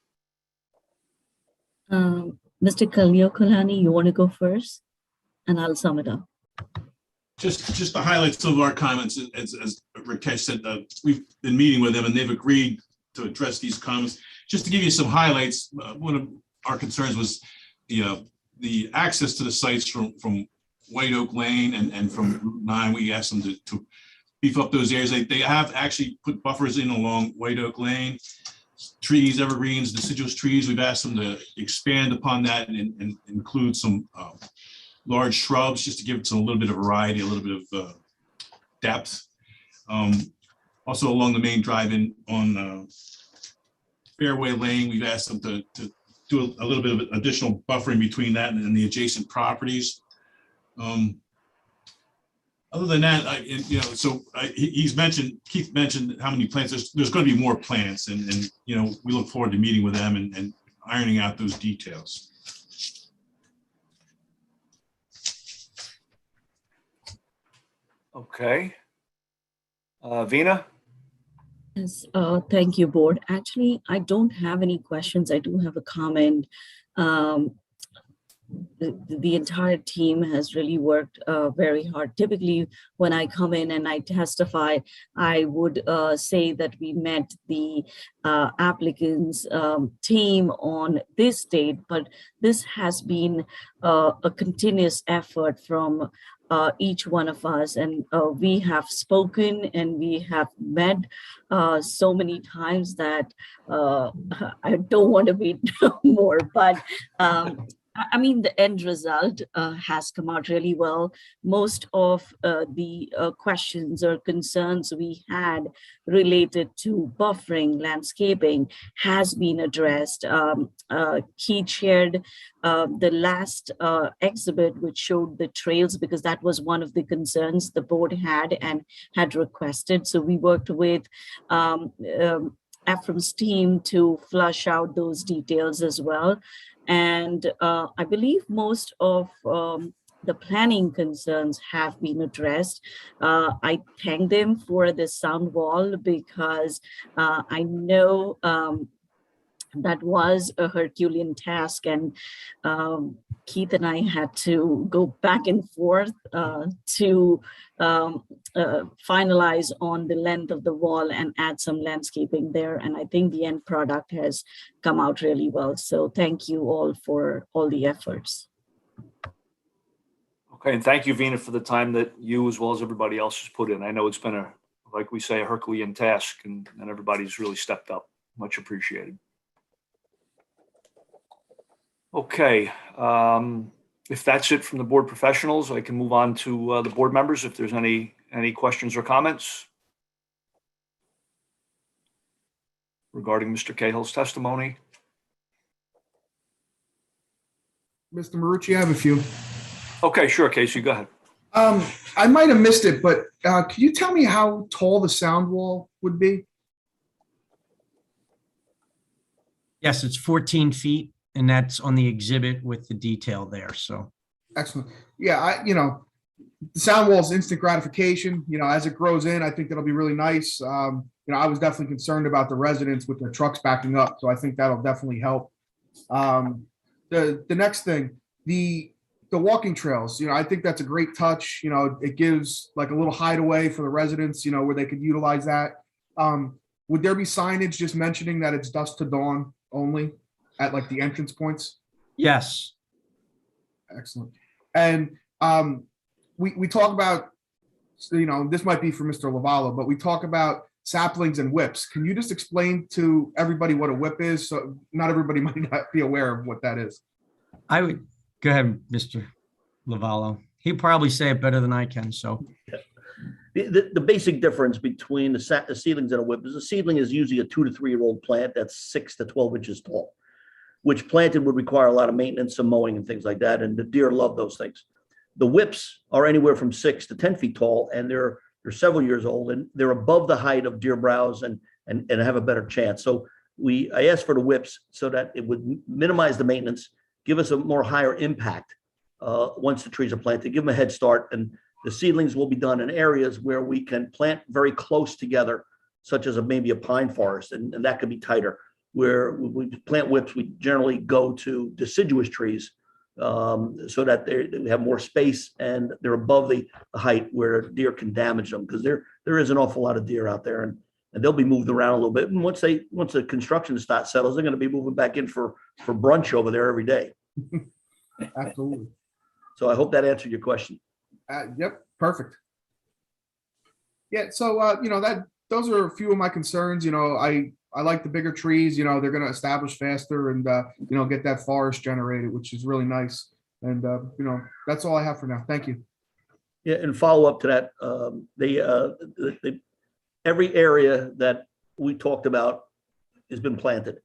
Mr. Kalani, you want to go first? And I'll sum it up. Just to highlight some of our comments, as Rakesh said, we've been meeting with them and they've agreed to address these comments. Just to give you some highlights, one of our concerns was, the access to the sites from White Oak Lane and from Route 9. We asked them to beef up those areas. They have actually put buffers in along White Oak Lane, trees, evergreens, deciduous trees. We've asked them to expand upon that and include some large shrubs, just to give it a little bit of variety, a little bit of depth. Also along the main drive-in on Fairway Lane, we've asked them to do a little bit of additional buffering between that and the adjacent properties. Other than that, Keith mentioned how many plants. There's going to be more plants, and we look forward to meeting with them and ironing out those details. Okay. Vina? Yes, thank you, board. Actually, I don't have any questions. I do have a comment. The entire team has really worked very hard. Typically, when I come in and I testify, I would say that we met the applicants team on this date, but this has been a continuous effort from each one of us, and we have spoken and we have met so many times that I don't want to be more, but I mean, the end result has come out really well. Most of the questions or concerns we had related to buffering, landscaping has been addressed. He shared the last exhibit, which showed the trails, because that was one of the concerns the board had and had requested. So we worked with Ephraim's team to flush out those details as well. And I believe most of the planning concerns have been addressed. I thank them for the sound wall, because I know that was a Herculean task, and Keith and I had to go back and forth to finalize on the length of the wall and add some landscaping there. And I think the end product has come out really well. So thank you all for all the efforts. Okay, and thank you, Vina, for the time that you as well as everybody else has put in. I know it's been like we say, a Herculean task, and everybody's really stepped up. Much appreciated. Okay, if that's it from the board professionals, I can move on to the board members if there's any questions or comments regarding Mr. Cahill's testimony. Mr. Marucci, I have a few. Okay, sure, Casey, go ahead. I might have missed it, but can you tell me how tall the sound wall would be? Yes, it's 14 feet, and that's on the exhibit with the detail there. So Excellent. Yeah, the sound wall is instant gratification. As it grows in, I think that'll be really nice. I was definitely concerned about the residents with their trucks backing up, so I think that'll definitely help. the next thing, the walking trails, I think that's a great touch. It gives like a little hideaway for the residents, where they could utilize that. Would there be signage just mentioning that it's dusk to dawn only at like the entrance points? Yes. Excellent. And we talk about, this might be for Mr. Lavallo, but we talk about saplings and whips. Can you just explain to everybody what a whip is? So not everybody might not be aware of what that is. I would go ahead, Mr. Lavallo. He'd probably say it better than I can. So The basic difference between the seedlings and a whip is a seedling is usually a 2 to 3 year old plant that's 6 to 12 inches tall, which planted would require a lot of maintenance, some mowing and things like that. And the deer love those things. The whips are anywhere from 6 to 10 feet tall, and they're several years old, and they're above the height of deer browse and have a better chance. So I asked for the whips so that it would minimize the maintenance, give us a more higher impact once the trees are planted, give them a head start. And the seedlings will be done in areas where we can plant very close together, such as maybe a pine forest, and that could be tighter. Where we plant whips, we generally go to deciduous trees so that they have more space and they're above the height where deer can damage them, because there is an awful lot of deer out there, and they'll be moved around a little bit. And once the construction settles, they're going to be moving back in for brunch over there every day. Absolutely. So I hope that answered your question. Yep, perfect. Yeah, so those are a few of my concerns. I like the bigger trees. They're going to establish faster and get that forest generated, which is really nice. And that's all I have for now. Thank you. Yeah, and follow up to that, every area that we talked about has been planted.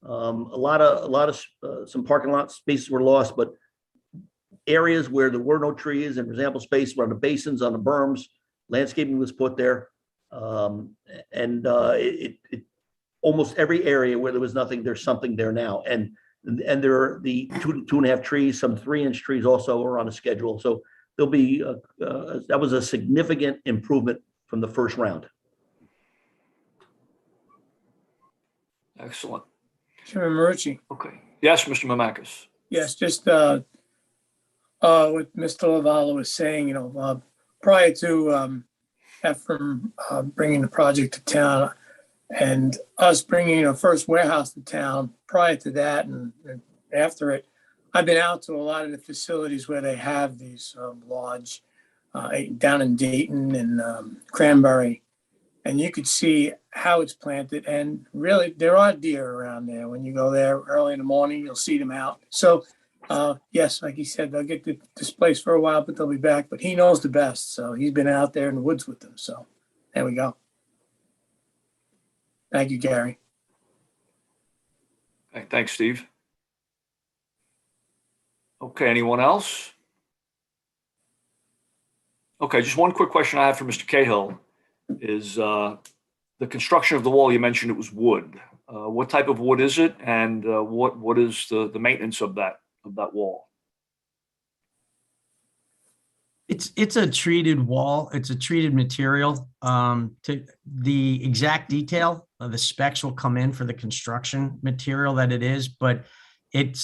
Some parking lot spaces were lost, but areas where there were no trees and, for example, space around the basins, on the berms, landscaping was put there. Almost every area where there was nothing, there's something there now. And there are the 2 to 2.5 trees, some 3-inch trees also are on a schedule. So there'll be, that was a significant improvement from the first round. Excellent. Chairman Marucci. Okay. Yes, Mr. Mamakis. Yes, just what Mr. Lavallo was saying, prior to Ephraim bringing the project to town and us bringing a first warehouse to town, prior to that and after it, I've been out to a lot of the facilities where they have these large, down in Dayton and Cranberry, and you could see how it's planted. And really, there are deer around there. When you go there early in the morning, you'll see them out. So yes, like he said, they'll get displaced for a while, but they'll be back. But he knows the best. So he's been out there in the woods with them. So there we go. Thank you, Gary. Okay, thanks, Steve. Okay, anyone else? Okay, just one quick question I have for Mr. Cahill is the construction of the wall. You mentioned it was wood. What type of wood is it, and what is the maintenance of that wall? It's a treated wall. It's a treated material. To the exact detail of the specs will come in for the construction material that it is, but it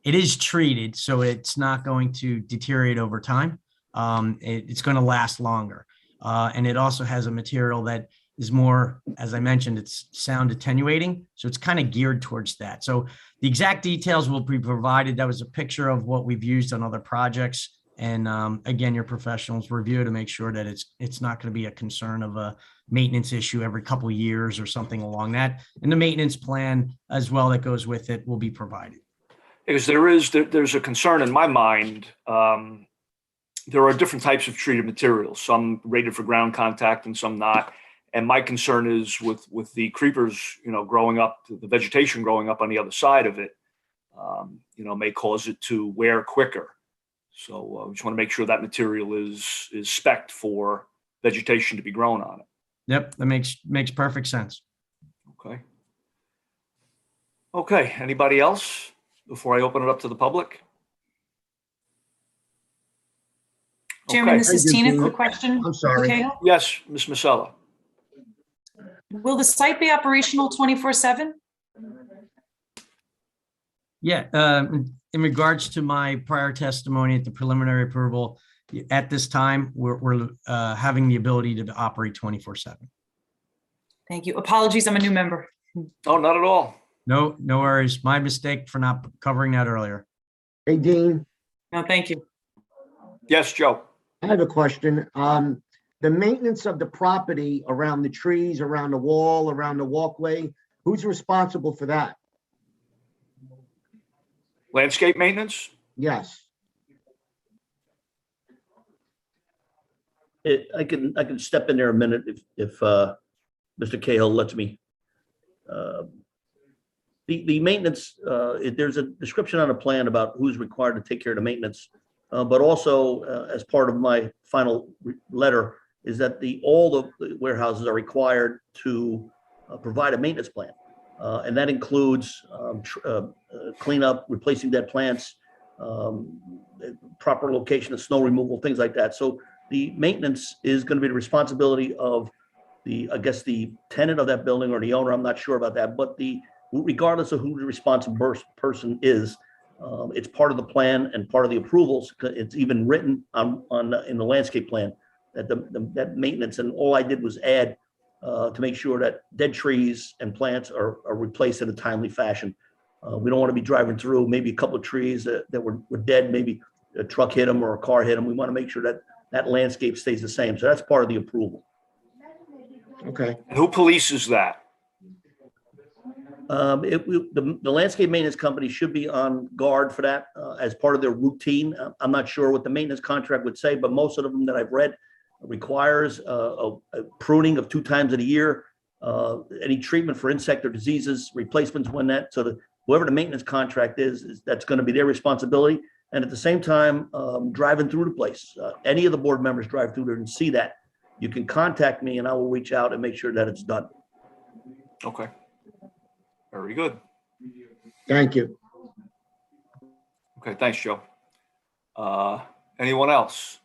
is treated, so it's not going to deteriorate over time. It's going to last longer, and it also has a material that is more, as I mentioned, it's sound attenuating, so it's kind of geared towards that. So the exact details will be provided. That was a picture of what we've used on other projects. And again, your professionals review to make sure that it's not going to be a concern of a maintenance issue every couple of years or something along that. And the maintenance plan as well that goes with it will be provided. Because there's a concern in my mind. There are different types of treated materials, some rated for ground contact and some not. And my concern is with the creepers, growing up, the vegetation growing up on the other side of it, may cause it to wear quicker. So we just want to make sure that material is spec'd for vegetation to be grown on it. Yep, that makes perfect sense. Okay. Okay, anybody else before I open it up to the public? Chairman, Okay. this is Tina. Quick question. I'm sorry. Okay. Yes, Ms. Masella. Will the site be operational 24/7? Yeah, in regards to my prior testimony at the preliminary approval, at this time, we're having the ability to operate 24/7. Thank you. Apologies, I'm a new member. Oh, not at all. No worries. My mistake for not covering that earlier. Hey, Dean, No, thank you. Yes, Joe. I have a question. The maintenance of the property around the trees, around the wall, around the walkway, who's responsible for that? Landscape maintenance? Yes. I can step in there a minute if Mr. Cahill lets me. The maintenance, there's a description on a plan about who's required to take care of the maintenance. But also, as part of my final letter, is that all the warehouses are required to provide a maintenance plan. And that includes cleanup, replacing dead plants, proper location of snow removal, things like that. So the maintenance is going to be the responsibility of I guess the tenant of that building or the owner. I'm not sure about that, but regardless of who the responsible person is, it's part of the plan and part of the approvals. It's even written in the landscape plan that that maintenance, and all I did was add to make sure that dead trees and plants are replaced in a timely fashion. We don't want to be driving through maybe a couple of trees that were dead, maybe a truck hit them or a car hit them. We want to make sure that that landscape stays the same. So that's part of the approval. Okay. And who polices that? The landscape maintenance company should be on guard for that as part of their routine. I'm not sure what the maintenance contract would say, but most of them that I've read requires a pruning of 2 times in a year, any treatment for insect or diseases, replacements when that. So whoever the maintenance contract is that's going to be their responsibility. And at the same time, driving through the place, any of the board members drive through there and see that, you can contact me and I will reach out and make sure that it's done. Okay. Very good. Thank you. Okay, thanks, Joe. Anyone else?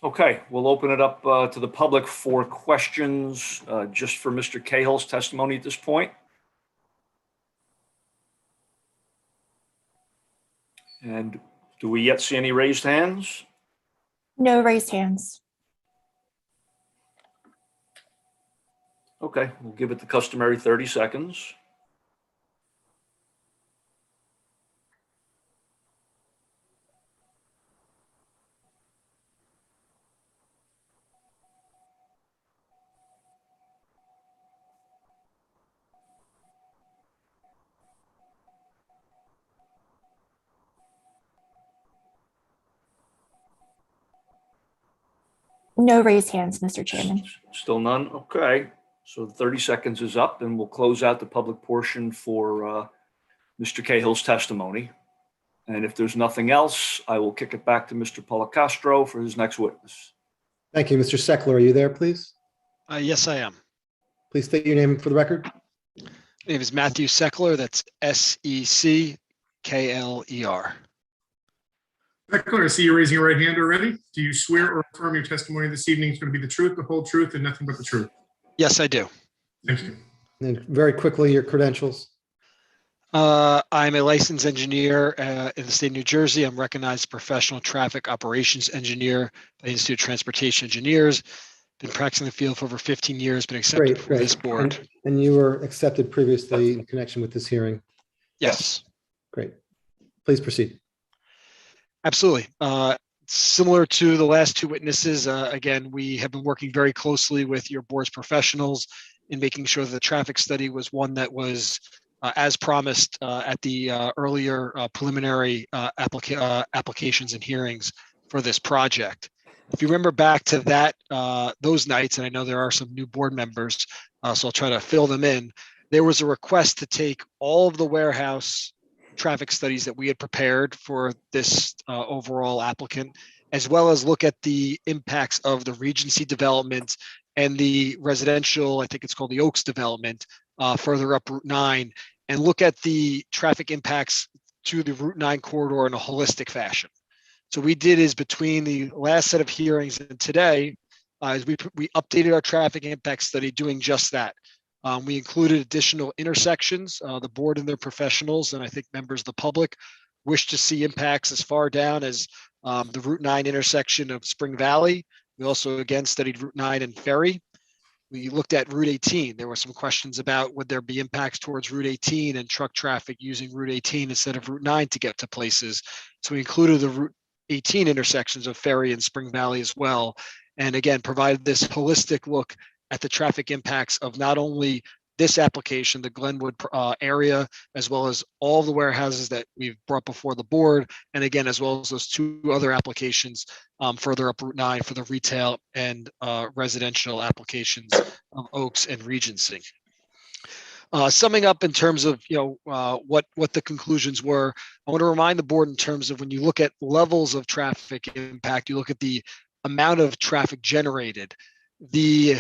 Okay, we'll open it up to the public for questions just for Mr. Cahill's testimony at this point. And do we yet see any raised hands? No raised hands. Okay, we'll give it the customary 30 seconds. No raised hands, Mr. Chairman. Still none? Okay. So 30 seconds is up and we'll close out the public portion for Mr. Cahill's testimony. And if there's nothing else, I will kick it back to Mr. Policastro for his next witness. Thank you. Mr. Seckler, are you there, please? Yes, I am. Please state your name for the record. My name is Matthew Seckler. That's Seckler. Seckler, I see you raising your right hand already. Do you swear or affirm your testimony this evening is going to be the truth, the whole truth, and nothing but the truth? Yes, I do. Thank you. And very quickly, your credentials. I'm a licensed engineer in the state of New Jersey. I'm recognized professional traffic operations engineer by the Institute of Transportation Engineers. Been practicing in the field for over 15 years, been accepted for this board. And you were accepted previously in connection with this hearing. Yes. Great. Please proceed. Absolutely. Similar to the last 2 witnesses, again, we have been working very closely with your board's professionals in making sure that the traffic study was one that was as promised at the earlier preliminary applications and hearings for this project. If you remember back to that those nights, and I know there are some new board members, so I'll try to fill them in, there was a request to take all of the warehouse traffic studies that we had prepared for this overall applicant, as well as look at the impacts of the Regency development and the residential, I think it's called the Oaks development, further up Route 9, and look at the traffic impacts to the Route 9 corridor in a holistic fashion. So we did is between the last set of hearings and today, is we updated our traffic impact study doing just that. We included additional intersections. The board and their professionals, and I think members of the public, wish to see impacts as far down as the Route 9 intersection of Spring Valley. We also, again, studied Route 9 and Ferry. We looked at Route 18. There were some questions about would there be impacts towards Route 18 and truck traffic using Route 18 instead of Route 9 to get to places. So we included the Route 18 intersections of Ferry and Spring Valley as well. And again, provided this holistic look at the traffic impacts of not only this application, the Glenwood area, as well as all the warehouses that we've brought before the board. And again, as well as those two other applications further up Route 9 for the retail and residential applications of Oaks and Regency. Summing up in terms of what the conclusions were, I want to remind the board in terms of when you look at levels of traffic impact, you look at the amount of traffic generated. The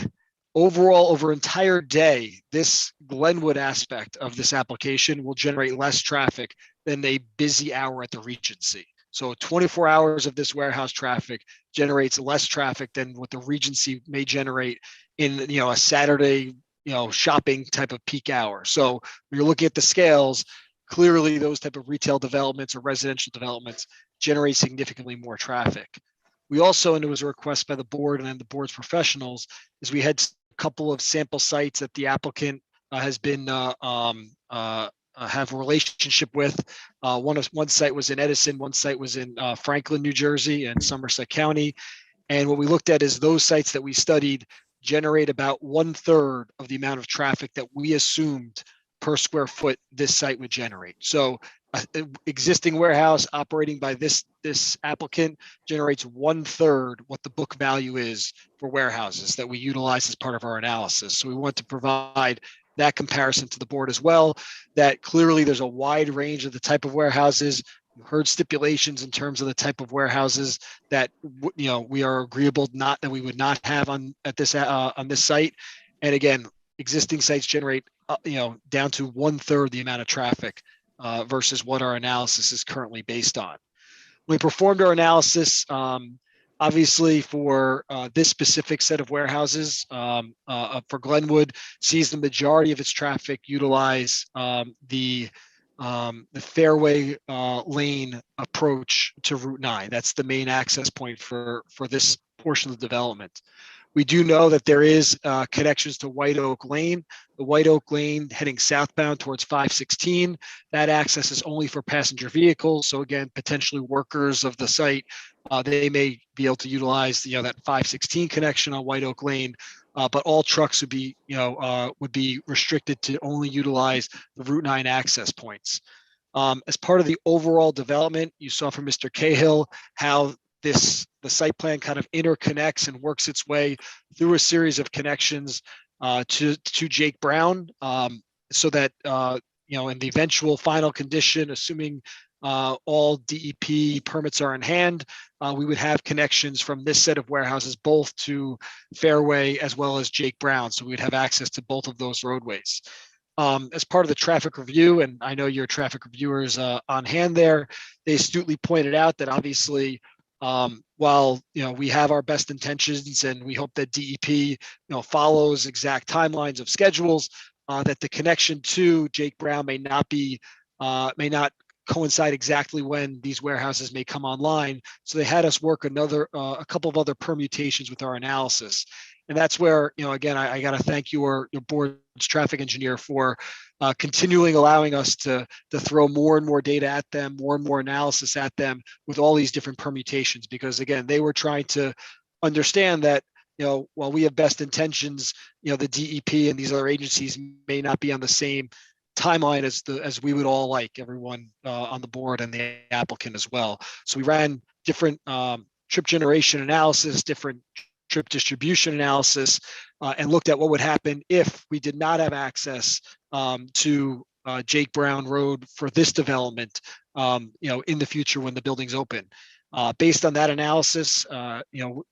overall, over entire day, this Glenwood aspect of this application will generate less traffic than a busy hour at the Regency. So 24 hours of this warehouse traffic generates less traffic than what the Regency may generate in a Saturday shopping type of peak hour. So when you're looking at the scales, clearly those type of retail developments or residential developments generate significantly more traffic. We also, and it was a request by the board and the board's professionals, is we had a couple of sample sites that the applicant has been have a relationship with. One site was in Edison, one site was in Franklin, New Jersey, and Somerset County. And what we looked at is those sites that we studied generate about 1/3 of the amount of traffic that we assumed per square foot this site would generate. So existing warehouse operating by this applicant generates 1/3 what the book value is for warehouses that we utilize as part of our analysis. So we want to provide that comparison to the board as well, that clearly there's a wide range of the type of warehouses. You heard stipulations in terms of the type of warehouses that we are agreeable not that we would not have on this site. And again, existing sites generate down to 1/3 the amount of traffic versus what our analysis is currently based on. We performed our analysis, obviously for this specific set of warehouses for Glenwood, sees the majority of its traffic utilize the fairway lane approach to Route 9. That's the main access point for this portion of the development. We do know that there is connections to White Oak Lane. The White Oak Lane heading southbound towards 516. That access is only for passenger vehicles. So again, potentially workers of the site, they may be able to utilize that 516 connection on White Oak Lane. But all trucks would be restricted to only utilize the Route 9 access points. As part of the overall development, you saw from Mr. Cahill how the site plan kind of interconnects and works its way through a series of connections to Jake Brown, so that in the eventual final condition, assuming all DEP permits are in hand, we would have connections from this set of warehouses both to Fairway as well as Jake Brown. So we'd have access to both of those roadways. As part of the traffic review, and I know your traffic reviewers on hand there, they astutely pointed out that obviously while we have our best intentions and we hope that DEP follows exact timelines of schedules, that the connection to Jake Brown may not coincide exactly when these warehouses may come online. So they had us work a couple of other permutations with our analysis. And that's where, again, I got to thank your board's traffic engineer for continually allowing us to throw more and more data at them, more and more analysis at them with all these different permutations, because again, they were trying to understand that, while we have best intentions, the DEP and these other agencies may not be on the same timeline as we would all like, everyone on the board and the applicant as well. So we ran different trip generation analysis, different trip distribution analysis, and looked at what would happen if we did not have access to Jake Brown Road for this development, in the future when the building's open. Based on that analysis,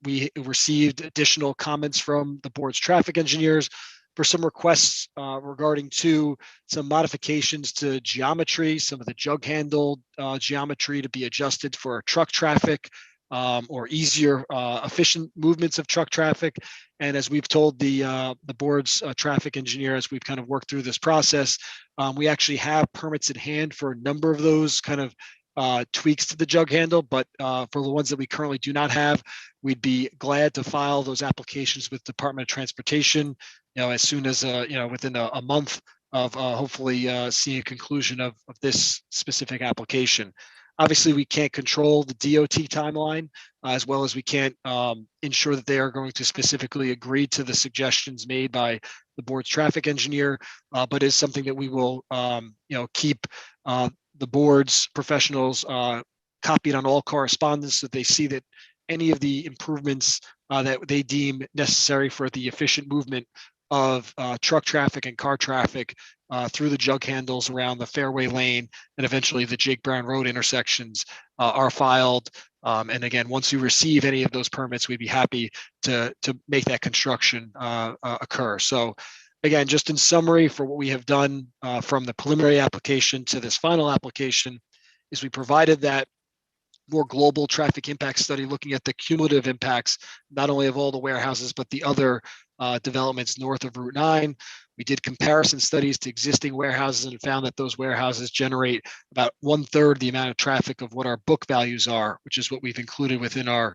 we received additional comments from the board's traffic engineers for some requests regarding some modifications to geometry, some of the jug handle geometry to be adjusted for truck traffic. or easier, efficient movements of truck traffic. And as we've told the board's traffic engineer, as we've kind of worked through this process, we actually have permits in hand for a number of those kind of tweaks to the jug handle. But for the ones that we currently do not have, we'd be glad to file those applications with Department of Transportation, as soon as, within a month of hopefully seeing a conclusion of this specific application. Obviously, we can't control the DOT timeline, as well as we can't ensure that they are going to specifically agree to the suggestions made by the board's traffic engineer, but is something that we will, keep the board's professionals copied on all correspondence, so that they see that any of the improvements that they deem necessary for the efficient movement of truck traffic and car traffic through the jug handles around the Fairway Lane and eventually the Jake Brown Road intersections are filed. And again, once we receive any of those permits, we'd be happy to make that construction occur. So again, just in summary, for what we have done from the preliminary application to this final application, is we provided that more global traffic impact study looking at the cumulative impacts, not only of all the warehouses, but the other developments north of Route 9. We did comparison studies to existing warehouses and found that those warehouses generate about 1/3 the amount of traffic of what our book values are, which is what we've included within our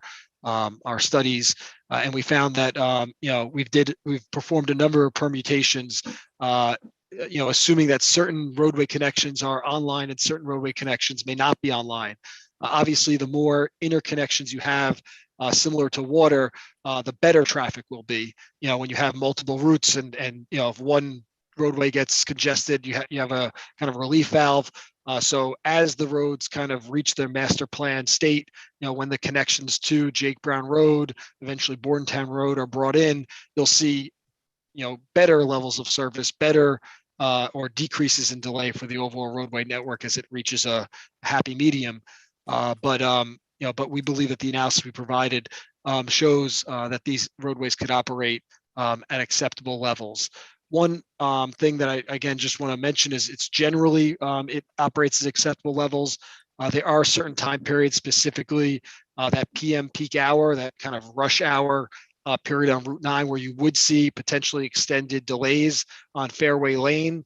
studies. And we found that we've performed a number of permutations, assuming that certain roadway connections are online and certain roadway connections may not be online. Obviously, the more interconnections you have, similar to water, the better traffic will be. When you have multiple routes and if one roadway gets congested, you have a kind of relief valve. So as the roads kind of reach their master plan state, when the connections to Jake Brown Road, eventually Bordentown Road are brought in, you'll see better levels of service, better or decreases in delay for the overall roadway network as it reaches a happy medium. But we believe that the analysis we provided shows that these roadways could operate at acceptable levels. One thing that I, again, just want to mention is it's generally, it operates at acceptable levels. There are certain time periods, specifically that PM peak hour, that kind of rush hour period on Route 9, where you would see potentially extended delays on Fairway Lane,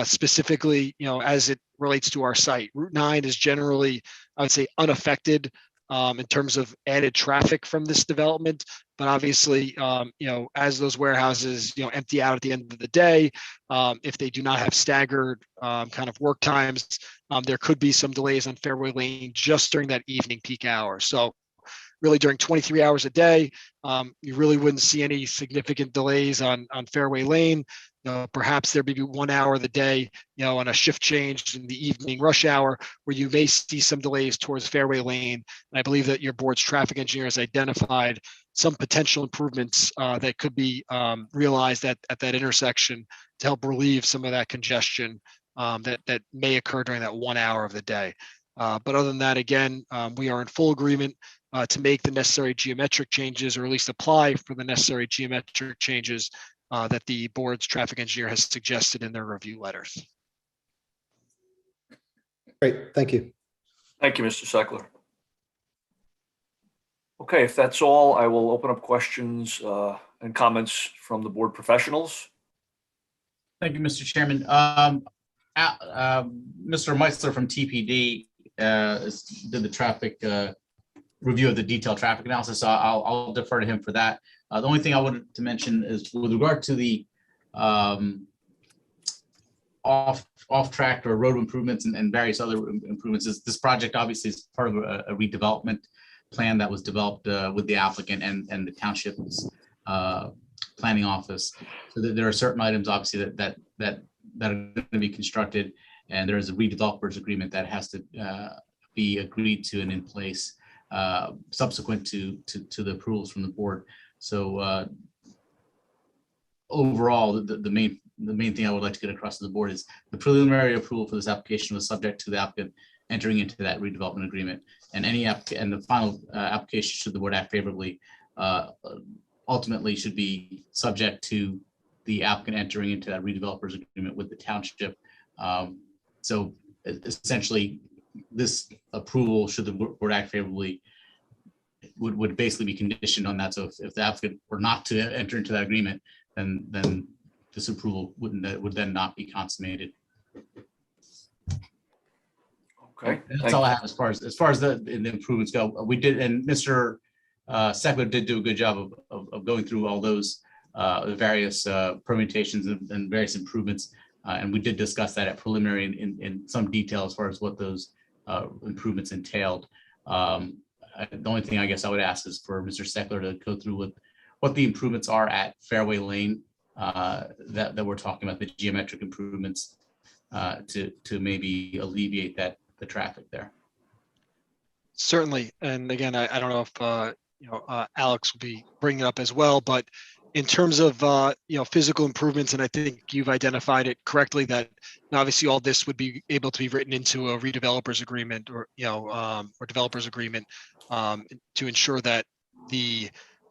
specifically, as it relates to our site. Route 9 is generally, I would say, unaffected in terms of added traffic from this development. But obviously, as those warehouses, empty out at the end of the day, if they do not have staggered kind of work times, there could be some delays on Fairway Lane just during that evening peak hour. So really during 23 hours a day, you really wouldn't see any significant delays on Fairway Lane. Perhaps there may be 1 hour of the day, on a shift change in the evening rush hour, where you may see some delays towards Fairway Lane. And I believe that your board's traffic engineer has identified some potential improvements that could be realized at that intersection to help relieve some of that congestion that may occur during that 1 hour of the day. But other than that, again, we are in full agreement to make the necessary geometric changes, or at least apply for the necessary geometric changes that the board's traffic engineer has suggested in their review letters. Great, thank you. Thank you, Mr. Seckler. Okay, if that's all, I will open up questions and comments from the board professionals. Thank you, Mr. Chairman. Mr. Meisler from TPD did the traffic review of the detailed traffic analysis. So I'll defer to him for that. The only thing I wanted to mention is with regard to the off-track or road improvements and various other improvements. This project obviously is part of a redevelopment plan that was developed with the applicant and the township's planning office. So there are certain items obviously that are going to be constructed, and there is a redevelopers agreement that has to be agreed to and in place subsequent to the approvals from the board. So overall, the main thing I would like to get across to the board is the preliminary approval for this application was subject to the applicant entering into that redevelopment agreement, and the final application, should the board act favorably, ultimately should be subject to the applicant entering into that redevelopers agreement with the township. So essentially, this approval, should the board act favorably, would basically be conditioned on that. So if the applicant were not to enter into that agreement, then this approval would then not be consummated. Okay. That's all I have as far as the improvements go. We did, and Mr. Seckler did do a good job of going through all those the various permutations and various improvements. And we did discuss that at preliminary in some detail as far as what those improvements entailed. The only thing I guess I would ask is for Mr. Seckler to go through with what the improvements are at Fairway Lane that we're talking about, the geometric improvements to maybe alleviate the traffic there. Certainly. And again, I don't know if Alex will be bringing it up as well, but in terms of physical improvements, and I think you've identified it correctly, that obviously all this would be able to be written into a redevelopers agreement or developers agreement to ensure that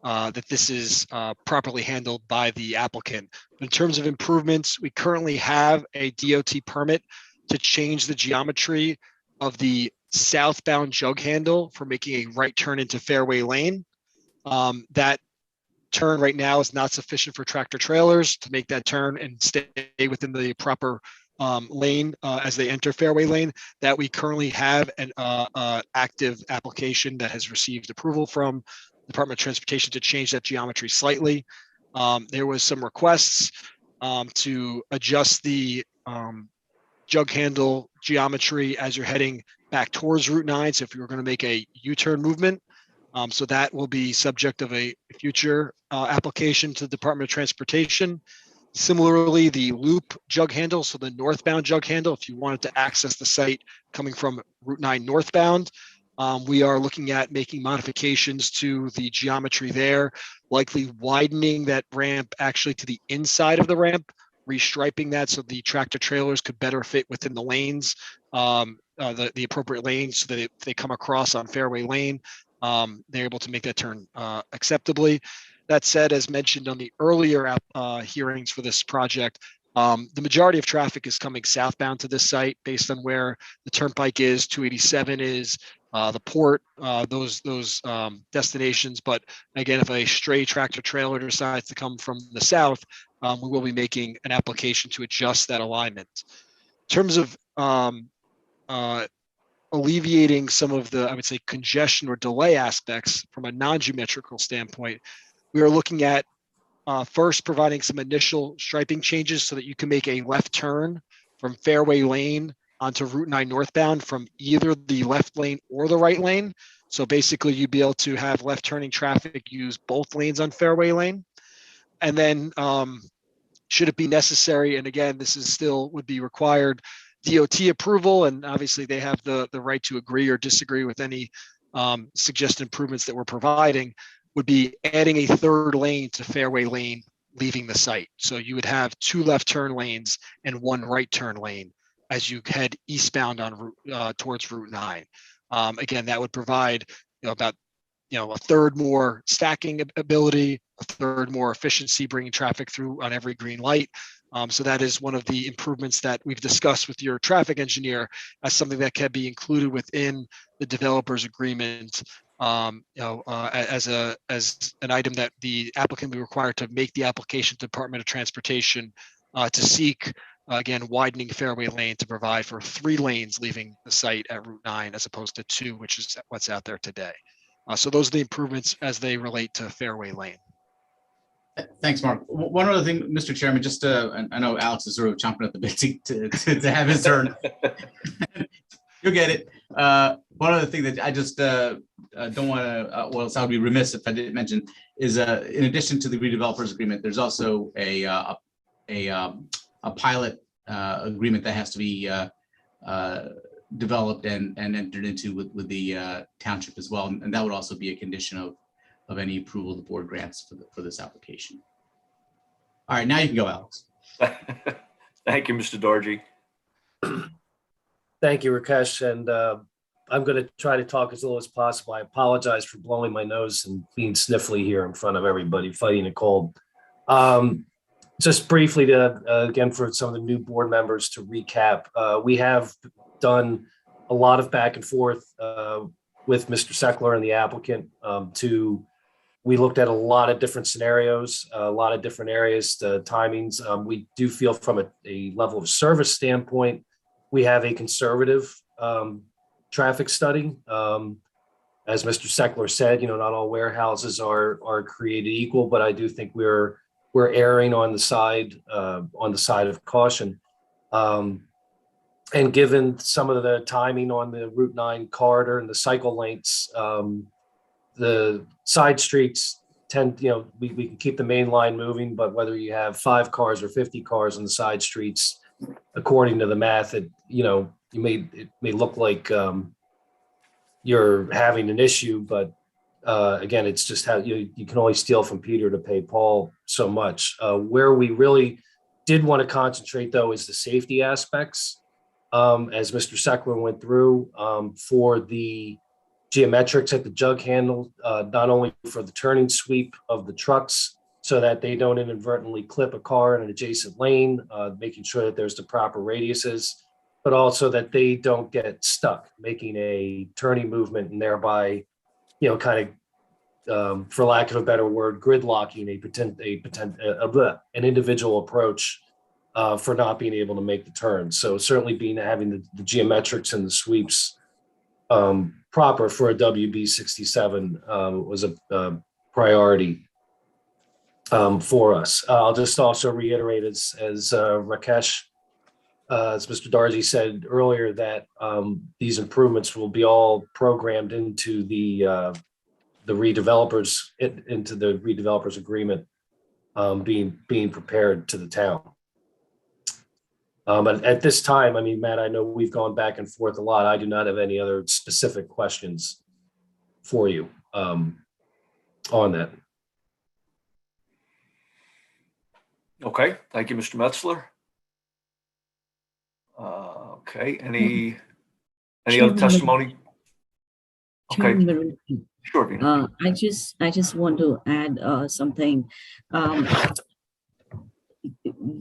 that this is properly handled by the applicant. In terms of improvements, we currently have a DOT permit to change the geometry of the southbound jug handle for making a right turn into Fairway Lane. That turn right now is not sufficient for tractor trailers to make that turn and stay within the proper lane as they enter Fairway Lane. That we currently have an active application that has received approval from Department of Transportation to change that geometry slightly. There was some requests to adjust the jug handle geometry as you're heading back towards Route 9. So if you were going to make a U-turn movement, so that will be subject of a future application to the Department of Transportation. Similarly, the loop jug handle, so the northbound jug handle, if you wanted to access the site coming from Route 9 northbound, we are looking at making modifications to the geometry there, likely widening that ramp actually to the inside of the ramp, restriping that so the tractor trailers could better fit within the lanes, the appropriate lanes, so that if they come across on Fairway Lane, they're able to make that turn acceptably. That said, as mentioned on the earlier hearings for this project, the majority of traffic is coming southbound to this site based on where the turnpike is, 287 is, the port, those destinations. But again, if a stray tractor trailer decides to come from the south, we will be making an application to adjust that alignment. In terms of alleviating some of the, I would say, congestion or delay aspects from a non-geometrical standpoint, we are looking at first providing some initial striping changes so that you can make a left turn from Fairway Lane onto Route 9 northbound from either the left lane or the right lane. So basically you'd be able to have left turning traffic use both lanes on Fairway Lane. And then should it be necessary, and again, this is still would be required DOT approval, and obviously they have the right to agree or disagree with any suggested improvements that we're providing, would be adding a third lane to Fairway Lane leaving the site. So you would have 2 left turn lanes and 1 right turn lane as you head eastbound on towards Route 9. Again, that would provide about a third more stacking ability, a third more efficiency, bringing traffic through on every green light. So that is one of the improvements that we've discussed with your traffic engineer as something that can be included within the developer's agreement. As an item that the applicant will be required to make the application to Department of Transportation to seek, again, widening Fairway Lane to provide for 3 lanes leaving the site at Route 9 as opposed to 2, which is what's out there today. So those are the improvements as they relate to Fairway Lane. Thanks, Mark. One other thing, Mr. Chairman, just I know Alex is sort of chomping at the bit to have his turn. You'll get it. One other thing that I just don't want to, well, so I would be remiss if I didn't mention is in addition to the redevelopers agreement, there's also a pilot agreement that has to be developed and entered into with the township as well, and that would also be a condition of any approval the board grants for this application. All right, now you can go, Alex. Thank you, Mr. Dargy. Thank you, Rakesh, and I'm going to try to talk as little as possible. I apologize for blowing my nose and being sniffly here in front of everybody, fighting a cold. Just briefly to, again, for some of the new board members to recap, we have done a lot of back and forth with Mr. Seckler and the applicant we looked at a lot of different scenarios, a lot of different areas, timings. We do feel from a level of service standpoint, we have a conservative traffic study. As Mr. Seckler said, not all warehouses are created equal, but I do think we're erring on the side of caution. And given some of the timing on the Route 9 corridor and the cycle lengths, the side streets tend, we can keep the main line moving, but whether you have 5 cars or 50 cars on the side streets, according to the math, it may look like you're having an issue, but again, it's just how you can only steal from Peter to pay Paul so much. Where we really did want to concentrate, though, is the safety aspects. As Mr. Seckler went through, for the geometrics at the jug handle, not only for the turning sweep of the trucks so that they don't inadvertently clip a car in an adjacent lane, making sure that there's the proper radiuses, but also that they don't get stuck making a turning movement and thereby, for lack of a better word, gridlocking an individual approach for not being able to make the turn. So certainly having the geometrics and the sweeps proper for a WB67 was a priority for us. I'll just also reiterate as Rakesh, as Mr. Darzi said earlier, that these improvements will be all programmed into the redevelopers agreement being prepared to the town. But at this time, Matt, I know we've gone back and forth a lot. I do not have any other specific questions for you on that. Okay, thank you, Mr. Metzler. Okay, any other testimony? Okay, sure. Vina. I just want to add something.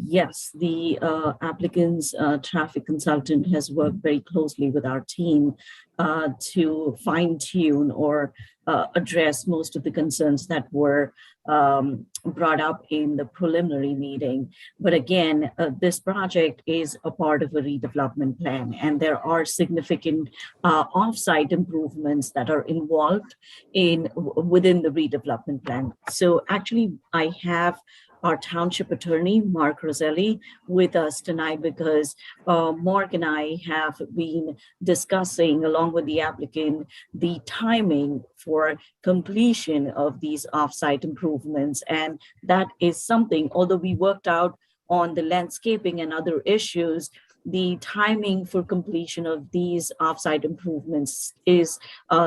Yes, the applicant's traffic consultant has worked very closely with our team to fine tune or address most of the concerns that were brought up in the preliminary meeting. But again, this project is a part of a redevelopment plan, and there are significant off-site improvements that are involved within the redevelopment plan. So actually, I have our township attorney, Mark Roselli, with us tonight because Mark and I have been discussing, along with the applicant, the timing for completion of these off-site improvements. And that is something, although we worked out on the landscaping and other issues, the timing for completion of these off-site improvements is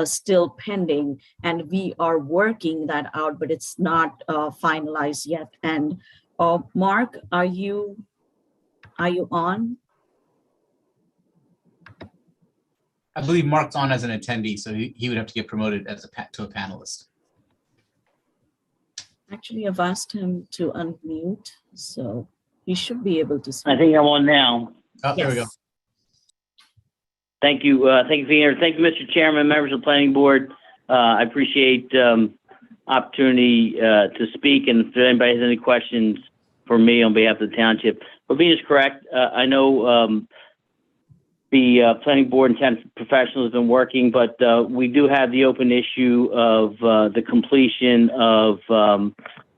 still pending, and we are working that out, but it's not finalized yet. And Mark, are you on? I believe Mark's on as an attendee, so he would have to get promoted as to a panelist. Actually, I've asked him to unmute, so he should be able to speak. I think I'm on now. Oh, there we go. Thank you, Vina. Thank you, Mr. Chairman, members of the Planning Board. I appreciate opportunity to speak, and if anybody has any questions for me on behalf of the township. But Vina's correct. I know the Planning Board and town professionals have been working, but we do have the open issue of the completion of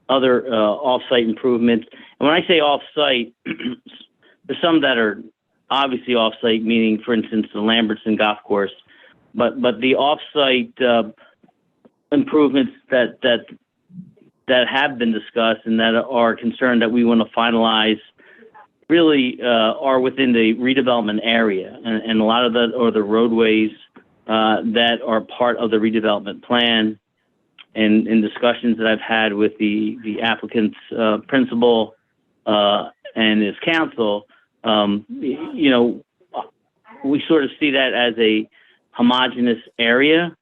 other off-site improvements. And when I say off-site, there's some that are obviously off-site, meaning, for instance, the Lambertson Golf Course, but the off-site improvements that have been discussed and that are concerned that we want to finalize really are within the redevelopment area, and a lot of that are the roadways that are part of the redevelopment plan. And in discussions that I've had with the applicant's principal and his counsel, we sort of see that as a homogeneous area,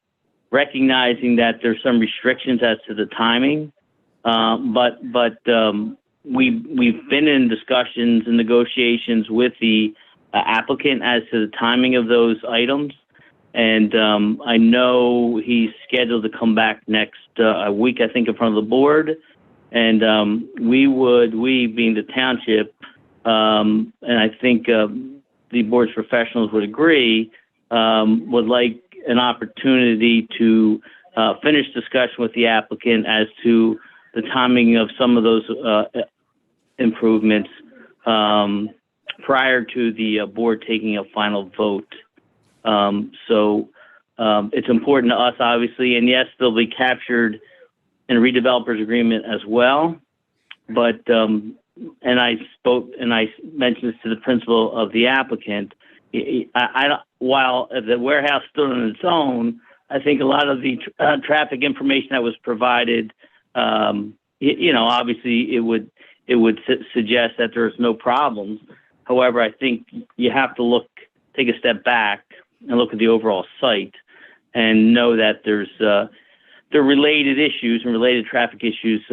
recognizing that there's some restrictions as to the timing. But we've been in discussions and negotiations with the applicant as to the timing of those items. And I know he's scheduled to come back next week, I think, in front of the board. And we being the township, and I think the board's professionals would agree, would like an opportunity to finish discussion with the applicant as to the timing of some of those improvements prior to the board taking a final vote. So it's important to us, obviously, and yes, they'll be captured in a redeveloper's agreement as well. But and I mentioned this to the principal of the applicant. While the warehouse stood on its own, I think a lot of the traffic information that was provided, obviously it would suggest that there's no problems. However, I think you have to take a step back and look at the overall site and know that there are related issues and related traffic issues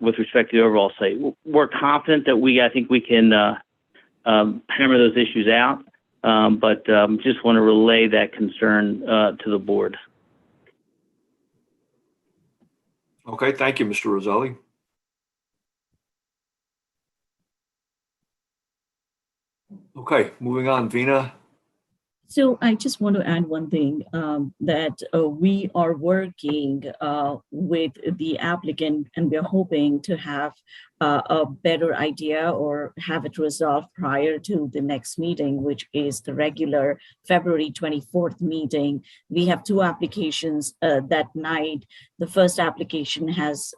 with respect to the overall site. We're confident that I think we can hammer those issues out, but just want to relay that concern to the board. Okay, thank you, Mr. Roselli. Okay, moving on, Vina. So I just want to add one thing, that we are working with the applicant, and we're hoping to have a better idea or have it resolved prior to the next meeting, which is the regular February 24th meeting. We have two applications that night. The first application has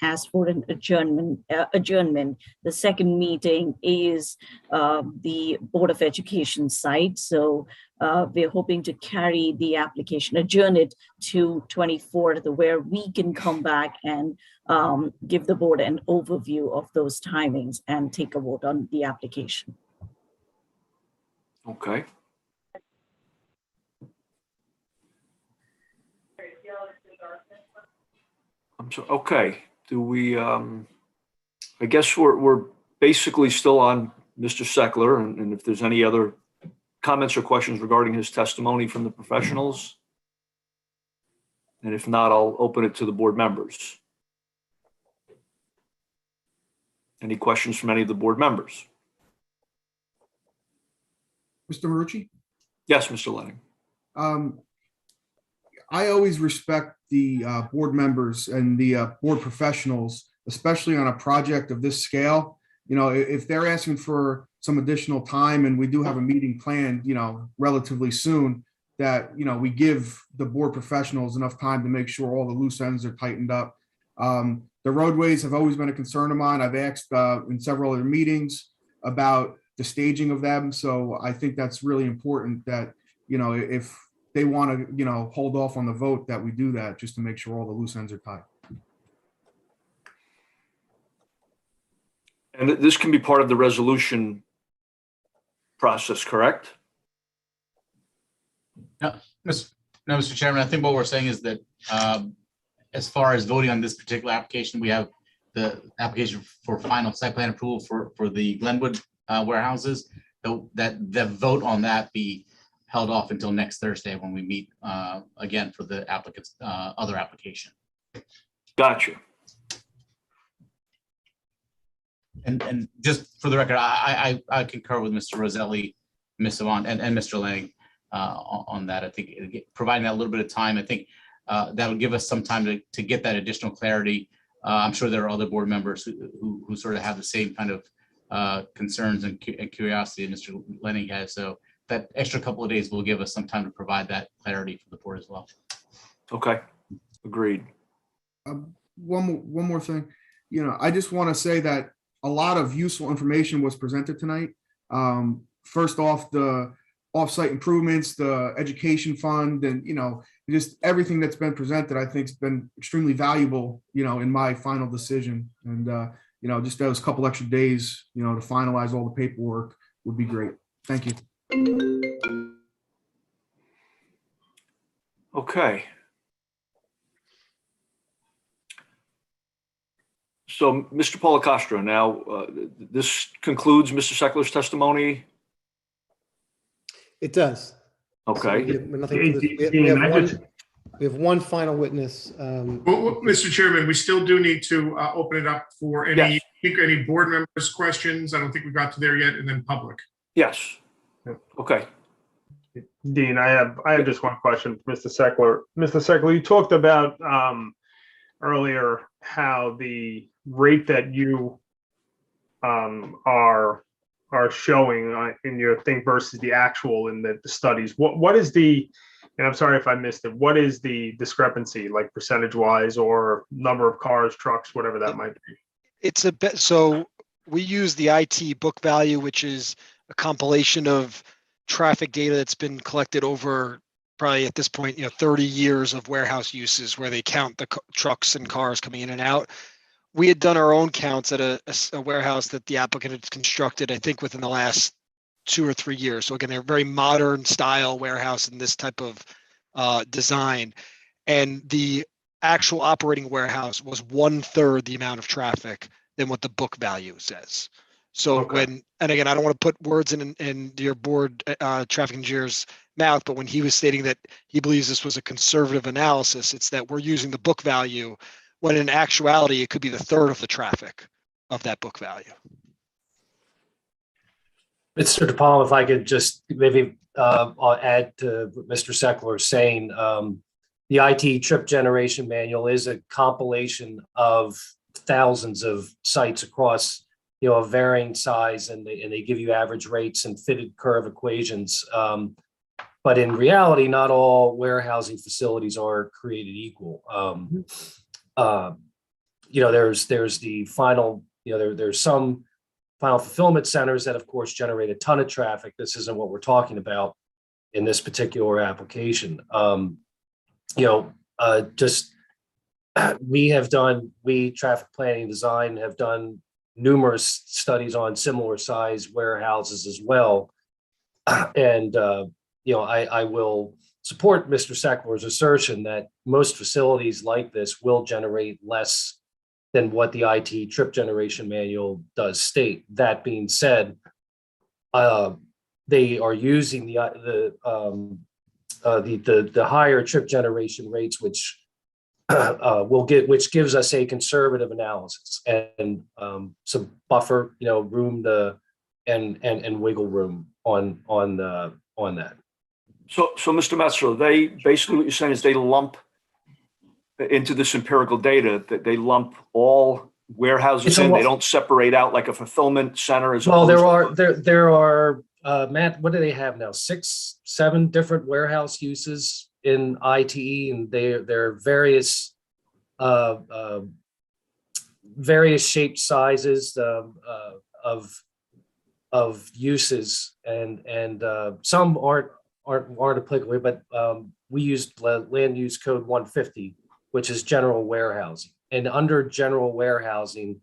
asked for an adjournment. The second meeting is the Board of Education site. So we're hoping to carry the application, adjourn it to 24th, where we can come back and give the board an overview of those timings and take a vote on the application. Okay. I'm sorry. Okay. Do we? I guess we're basically still on Mr. Seckler, and if there's any other comments or questions regarding his testimony from the professionals, and if not, I'll open it to the board members. Any questions from any of the board members? Mr. Marucci? Yes, Mr. Lenning. I always respect the board members and the board professionals, especially on a project of this scale. If they're asking for some additional time and we do have a meeting planned, relatively soon, that, we give the board professionals enough time to make sure all the loose ends are tightened up. The roadways have always been a concern of mine. I've asked in several other meetings about the staging of them. So I think that's really important that, if they want to, hold off on the vote, that we do that just to make sure all the loose ends are tied. And this can be part of the resolution process, correct? No, Mr. Chairman, I think what we're saying is that as far as voting on this particular application, we have the application for final site plan approval for the Glenwood warehouses, that the vote on that be held off until next Thursday when we meet again for the applicant's other application. Gotcha. And just for the record, I concur with Mr. Roselli, Ms. Savant, and Mr. Lanning on that. I think providing that little bit of time, I think that would give us some time to get that additional clarity. I'm sure there are other board members who sort of have the same kind of concerns and curiosity that Mr. Lanning has. So that extra couple of days will give us some time to provide that clarity for the board as well. Okay, agreed. One more thing, I just want to say that a lot of useful information was presented tonight. First off, the off-site improvements, the education fund, and just everything that's been presented, I think has been extremely valuable, in my final decision. And just those couple extra days, to finalize all the paperwork would be great. Thank you. Okay. So, Mr. Policastro, now this concludes Mr. Seckler's testimony. It does. Okay. We have nothing Hey, for this. Dean, We have one final witness. Well, Mr. Chairman, we still do need to open it up for any, any board members' questions. I don't think we got to there yet, and then public. Yes. Okay. Dean, I have just one question for Mr. Seckler. Mr. Seckler, you talked about earlier how the rate that you are showing in your thing versus the actual in the studies. What is the, and I'm sorry if I missed it, what is the discrepancy, like percentage wise or number of cars, trucks, whatever that might be? It's a bit, so we use the IT book value, which is a compilation of traffic data that's been collected over probably at this point, 30 years of warehouse uses where they count the trucks and cars coming in and out. We had done our own counts at a warehouse that the applicant had constructed, I think within the last 2 or 3 years. So again, they're very modern style warehouse in this type of design. And the actual operating warehouse was 1/3 the amount of traffic than what the book value says. So and again, I don't want to put words in your board traffic engineer's mouth, but when he was stating that he believes this was a conservative analysis, it's that we're using the book value when in actuality, it could be the third of the traffic of that book value. Mr. DePalma, if I could just maybe I'll add to what Mr. Seckler is saying. The IT trip generation manual is a compilation of thousands of sites across, a varying size, and they give you average rates and fitted curve equations. But in reality, not all warehousing facilities are created equal. There's the final, there's some final fulfillment centers that of course generate a ton of traffic. This isn't what we're talking about in this particular application. We traffic planning design have done numerous studies on similar size warehouses as well. And, I will support Mr. Seckler's assertion that most facilities like this will generate less than what the IT trip generation manual does state. That being said, they are using the higher trip generation rates, which which gives us a conservative analysis and some buffer, room and wiggle room on that. So Mr. Metzler, they basically what you're saying is they lump into this empirical data that they lump all warehouses in. They don't separate out like a fulfillment center as well. There are Matt, what do they have now? 6, 7 different warehouse uses in ITE, and they're various shaped sizes of uses, and some aren't applicable, but we used land use code 150, which is general warehousing. And under general warehousing,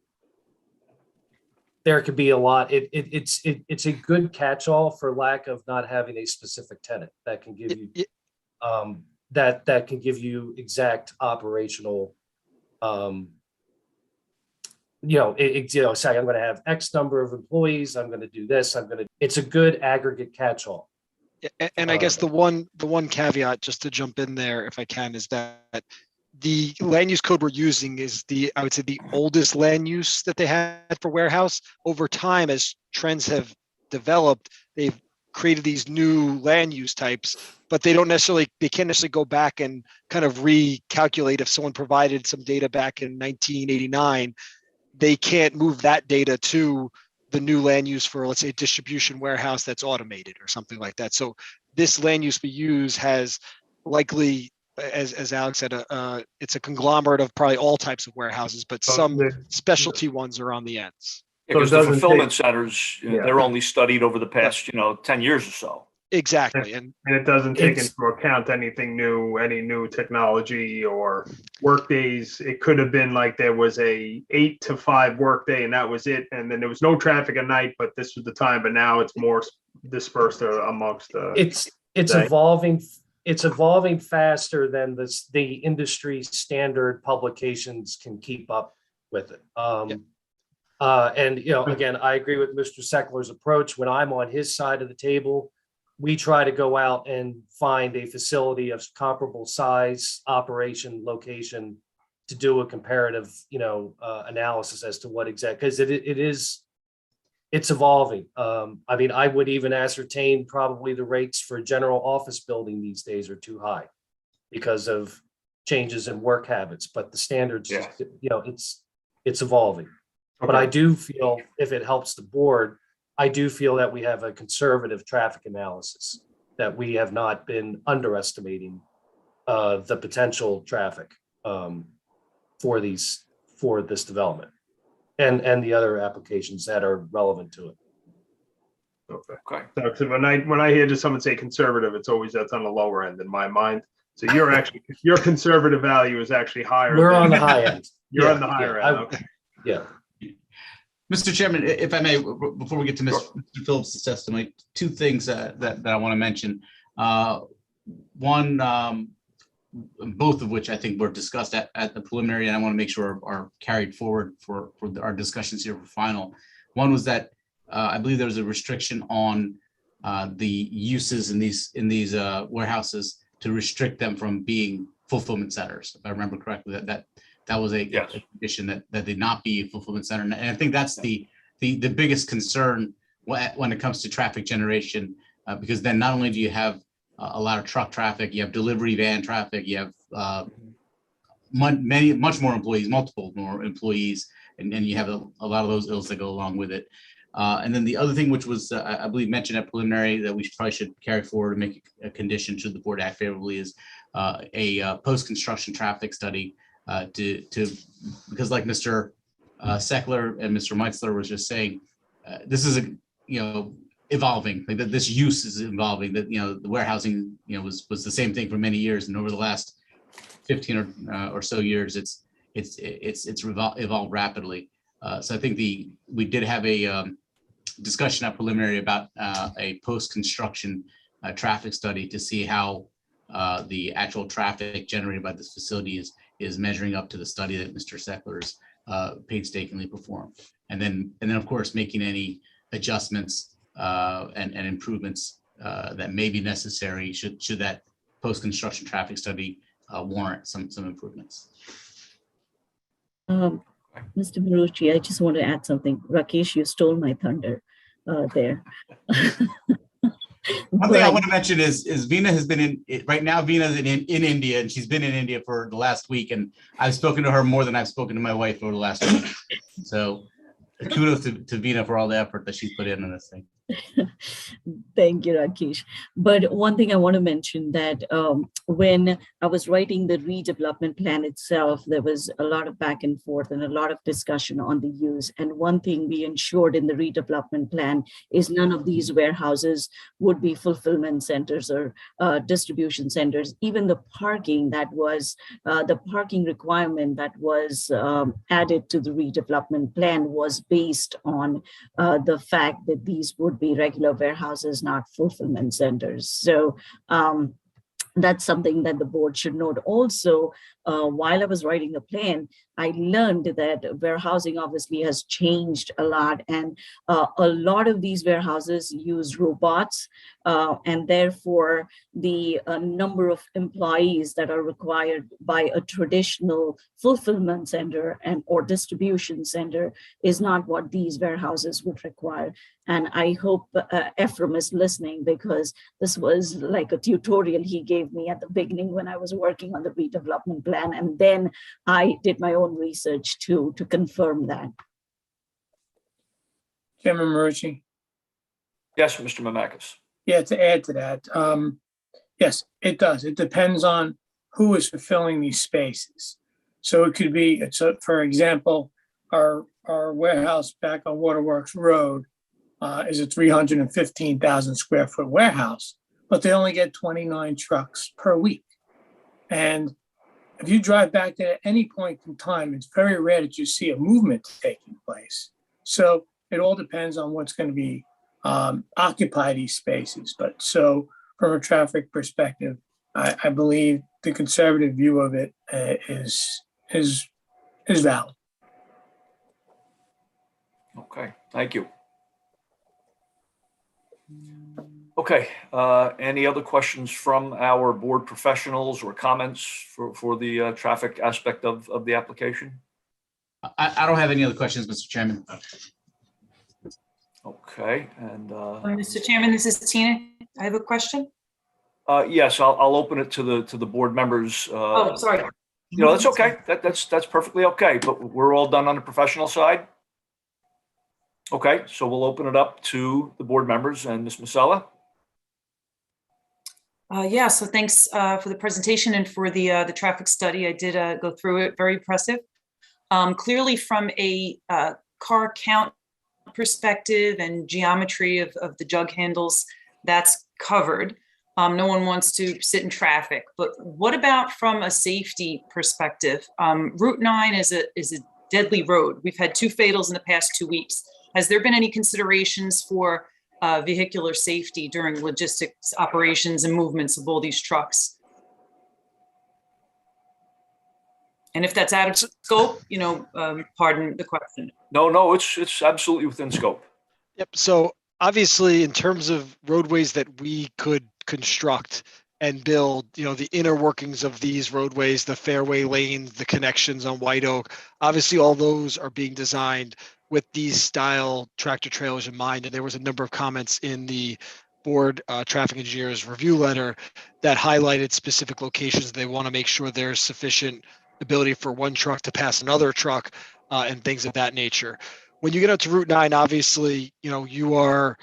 there could be a lot. It's a good catch-all for lack of not having a specific tenant that can give you that can give you exact operational. Say I'm going to have X number of employees. I'm going to do this. It's a good aggregate catch-all. And I guess the one caveat, just to jump in there, if I can, is that the land use code we're using is I would say the oldest land use that they had for warehouse. Over time, as trends have developed, they've created these new land use types, but they can't necessarily go back and kind of recalculate. If someone provided some data back in 1989, they can't move that data to the new land use for, let's say, a distribution warehouse that's automated or something like that. So this land use we use has likely, as Alex said, it's a conglomerate of probably all types of warehouses, but some specialty ones are on the ends. Because the fulfillment centers, they're only studied over the past, 10 years or so. Exactly. And it doesn't take into account anything new, any new technology or work days. It could have been like there was a 8 to 5 work day and that was it. And then there was no traffic at night, but this was the time. But now it's more dispersed amongst it's evolving. It's evolving faster than the industry standard publications can keep up with it. And again, I agree with Mr. Seckler's approach. When I'm on his side of the table, we try to go out and find a facility of comparable size, operation, location to do a comparative, analysis as to what exactly, because it's evolving. I mean, I would even ascertain probably the rates for a general office building these days are too high because of changes in work habits, but the standards, Yeah. it's evolving. But Okay. I do feel, if it helps the board, I do feel that we have a conservative traffic analysis, that we have not been underestimating the potential traffic for this development and the other applications that are relevant to it. Okay. So when I hear just someone say conservative, it's always that's on the lower end in my mind. So your conservative value is actually higher. We're on the high end. You're on the higher end. Okay. Yeah. Mr. Chairman, if I may, before we get to Mr. Phillips' testimony, two things that I want to mention. One, both of which I think were discussed at the preliminary, and I want to make sure are carried forward for our discussions here for final. One was that I believe there was a restriction on the uses in these warehouses to restrict them from being fulfillment centers. If I remember correctly, that was a condition that they not be a fulfillment center. And I think that's the biggest concern when it comes to traffic generation, because then not only do you have a lot of truck traffic, you have delivery van traffic, you have much more employees, multiple more employees, and you have a lot of those ills that go along with it. And then the other thing, which was, I believe, mentioned at preliminary that we probably should carry forward and make a condition should the board act favorably, is a post-construction traffic study because like Mr. Seckler and Mr. Meitzler was just saying, this is evolving. Like that, this use is evolving. That the warehousing was the same thing for many years, and over the last 15 or so years, it's evolved rapidly. So I think we did have a discussion at preliminary about a post-construction traffic study to see how the actual traffic generated by this facility is measuring up to the study that Mr. Seckler's painstakingly performed, and then of course making any adjustments and improvements that may be necessary should that post-construction traffic study warrant some improvements. Mr. Marucci, I just want to add something. Rakesh, you stole my thunder there. One thing I want to mention is Veena has been right now. Veena is in India, and she's been in India for the last week, and I've spoken to her more than I've spoken to my wife over the last week. So kudos to Veena for all the effort that she's put in on this thing. Thank you, Rakesh. But one thing I want to mention that when I was writing the redevelopment plan itself, there was a lot of back and forth and a lot of discussion on the use. And one thing we ensured in the redevelopment plan is none of these warehouses would be fulfillment centers or distribution centers. Even the parking that was the parking requirement that was added to the redevelopment plan was based on the fact that these would be regular warehouses, not fulfillment centers. So that's something that the board should note. Also, while I was writing the plan, I learned that warehousing obviously has changed a lot, and a lot of these warehouses use robots, and therefore the number of employees that are required by a traditional fulfillment center or distribution center is not what these warehouses would require. And I hope Ephraim is listening, because this was like a tutorial he gave me at the beginning when I was working on the redevelopment plan. And then I did my own research to confirm that. Chairman Marucci. Yes, Mr. Mamakis. Yeah, to add to that, yes, it does. It depends on who is fulfilling these spaces. So it could be, for example, our warehouse back on Waterworks Road is a 315,000 square foot warehouse, but they only get 29 trucks per week. And if you drive back there at any point in time, it's very rare that you see a movement taking place. So it all depends on what's going to be occupy these spaces. But so from a traffic perspective, I believe the conservative view of it is valid. Okay, thank you. Okay. Okay, any other questions from our board professionals or comments for the traffic aspect of the application? I don't have any other questions, Mr. Chairman. Okay, and Mr. Chairman, this is Tina. I have a question. yes, I'll open it to the board members. Oh, sorry. That's okay. That's perfectly okay. But we're all done on the professional side. Okay, so we'll open it up to the board members and Ms. Masella. Yeah, so thanks for the presentation and for the traffic study. I did go through it, very impressive. Clearly from a car count perspective and geometry of the jug handles, that's covered. No one wants to sit in traffic, but what about from a safety perspective? Route 9 is a deadly road. We've had 2 fatals in the past 2 weeks. Has there been any considerations for vehicular safety during logistics operations and movements of all these trucks? And if that's out of scope, pardon the question. No, it's absolutely within scope. Yep. So obviously, in terms of roadways that we could construct and build, the inner workings of these roadways, the fairway lanes, the connections on White Oak, obviously all those are being designed with these style tractor trailers in mind. And there was a number of comments in the board traffic engineers review letter that highlighted specific locations. They want to make sure there's sufficient ability for one truck to pass another truck and things of that nature. When you get out to Route 9, obviously, you are